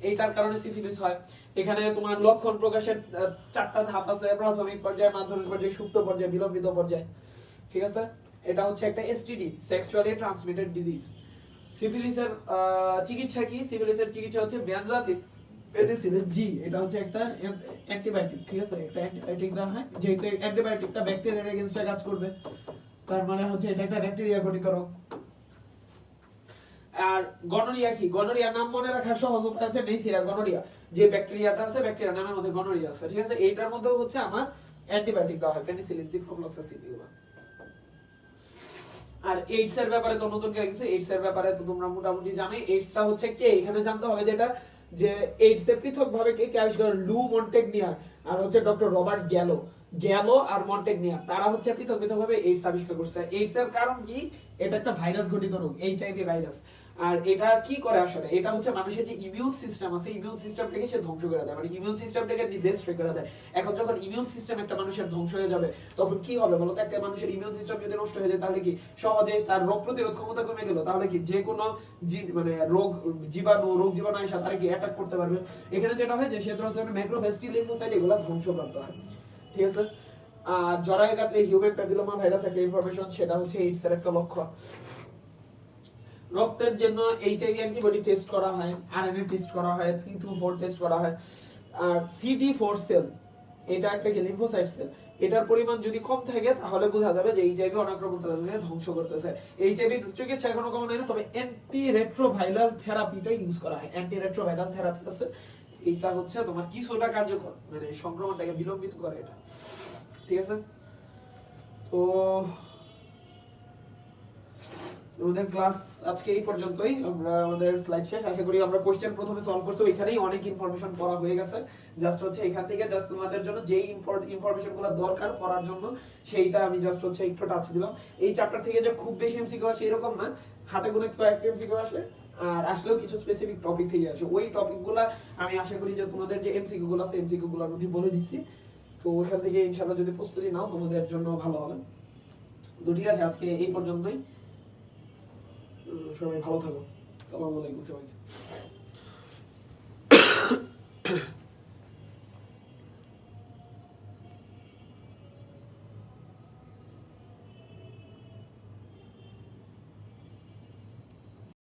এইটার কারণে সিফিলিস হয়। এখানে তোমার লক্ষণ প্রকাশের 4টা ধাপ আছে, প্রাথমিক পর্যায়ে, মাধ্যমিক পর্যায়ে, সুপ্ত পর্যায়ে, বিলম্বিত পর্যায়ে, ঠিক আছে? এটা হচ্ছে একটা এসটিডি, সেক্সুয়ালি ট্রান্সমিটেড ডিজিজ। সিফিলিসের চিকিৎসা কি? সিফিলিসের চিকিৎসা হচ্ছে বেনজাথিন পেনিসিলিন জি, এটা হচ্ছে একটা অ্যান্টিবায়োটিক, ঠিক আছে? একটা অ্যান্টিবায়োটিক দেওয়া হয়, যেহেতু অ্যান্টিবায়োটিকটা ব্যাকটেরিয়ার এগেইনস্টে কাজ করবে, তার মানে হচ্ছে এটা একটা ব্যাকটেরিয়া ঘটিত রোগ। আর গনোরিয়া কি? গনোরিয়া নাম মনে রাখার সহজ উপায় আছে, নেইসিরা গনোরিয়া, যে ব্যাকটেরিয়াটা আছে, ব্যাকটেরিয়া নামের মধ্যে গনোরিয়া আছে, ঠিক আছে? এইটার মধ্যেও হচ্ছে আমার অ্যান্টিবায়োটিক দেওয়া হয়, পেনিসিলিন, সিপ্রোফ্লক্সাসিন এগুলো। আর এইডস এর ব্যাপারে তো নতুন করে কিছু, এইডস এর ব্যাপারে তো তোমরা মোটামুটি জানোই। এইডসটা হচ্ছে কে, এখানে জানতে হবে যেটা, যে এইডস এর পৃথক ভাবে কে আবিষ্কার, লু মন্টেগনিয়ার আর হচ্ছে ডক্টর রবার্ট গ্যালো আর মন্টেগনিয়ার, তারা হচ্ছে পৃথক ভাবে এইডস আবিষ্কার করছে। এইডস এর কারণ কি? এটা একটা ভাইরাস ঘটিত রোগ, এইচআইভি ভাইরাস। আর এটা কি করে আসলে, এটা হচ্ছে মানুষের যে ইমিউন সিস্টেম আছে, ইমিউন সিস্টেমটাকে সে ধ্বংস করে দেয়, মানে ইমিউন সিস্টেমটাকে ডিস্ট্রয় করে দেয়। এখন যখন ইমিউন সিস্টেম একটা মানুষের ধ্বংস হয়ে যাবে তখন কি হবে বলতো? একটা মানুষের ইমিউন সিস্টেম যদি নষ্ট হয়ে যায় তাহলে কি সহজে তার রোগ প্রতিরোধ ক্ষমতা কমে গেল, তাহলে কি যে কোনো মানে রোগ জীবাণু এসে তারা কি অ্যাটাক করতে পারবে। এখানে যেটা হয় যে সে ধরনের ম্যাক্রোফেজ টি লিম্ফোসাইট এগুলো ধ্বংসপ্রাপ্ত হয়, ঠিক আছে। আর জরায়ু গাত্রে হিউম্যান প্যাপিলোমা ভাইরাস একটা ইনফরমেশন, সেটা হচ্ছে এইডস এর একটা লক্ষণ। রক্তের জন্য এইচআইভি অ্যান্টিবডি টেস্ট করা হয়, আরএনএ টেস্ট করা হয়, P24 টেস্ট করা হয়। আর CD4 সেল, এটা একটা কি লিম্ফোসাইট সেল, এটার পরিমাণ যদি কম থাকে তাহলে বোঝা যাবে যে এইচআইভি অনেক রকম ধ্বংস করতেছে। এইচআইভি চিকিৎসা এখনো কমন হয় না, তবে অ্যান্টি রেট্রোভাইরাল থেরাপিটা ইউজ করা হয়। অ্যান্টি রেট্রোভাইরাল থেরাপি আছে, এটা হচ্ছে তোমার কিছুটা কার্যকর, মানে সংক্রমণটাকে বিলম্বিত করে এটা, ঠিক আছে। তো আমাদের ক্লাস আজকে এই পর্যন্তই, আমরা আমাদের স্লাইড শেষ। আশা করি আমরা কোশ্চেন প্রথমে সলভ করছি, ওইখানেই অনেক ইনফরমেশন পড়া হয়ে গেছে। জাস্ট হচ্ছে এখান থেকে জাস্ট তোমাদের জন্য যেই ইনফরমেশনগুলো দরকার পড়ার জন্য সেইটা আমি জাস্ট হচ্ছে একটু টাচ দিলাম। এই চ্যাপ্টার থেকে যে খুব বেশি এমসিকিউ আসে এরকম না, হাতে গোনা কয়েকটা এমসিকিউ আসে, আর আসলেও কিছু স্পেসিফিক টপিক থেকে আসে। ওই টপিকগুলো আমি আশা করি যে তোমাদের যে এমসিকিউ গুলো আছে এমসিকিউ গুলোর মধ্যে বলে দিছি, তো ওখান থেকে ইনশাআল্লাহ যদি প্রস্তুতি নাও তোমাদের জন্য ভালো হবে। তো ঠিক আছে, আজকে এই পর্যন্তই। সবাই ভালো থাকো। আসসালামু আলাইকুম সবাইকে।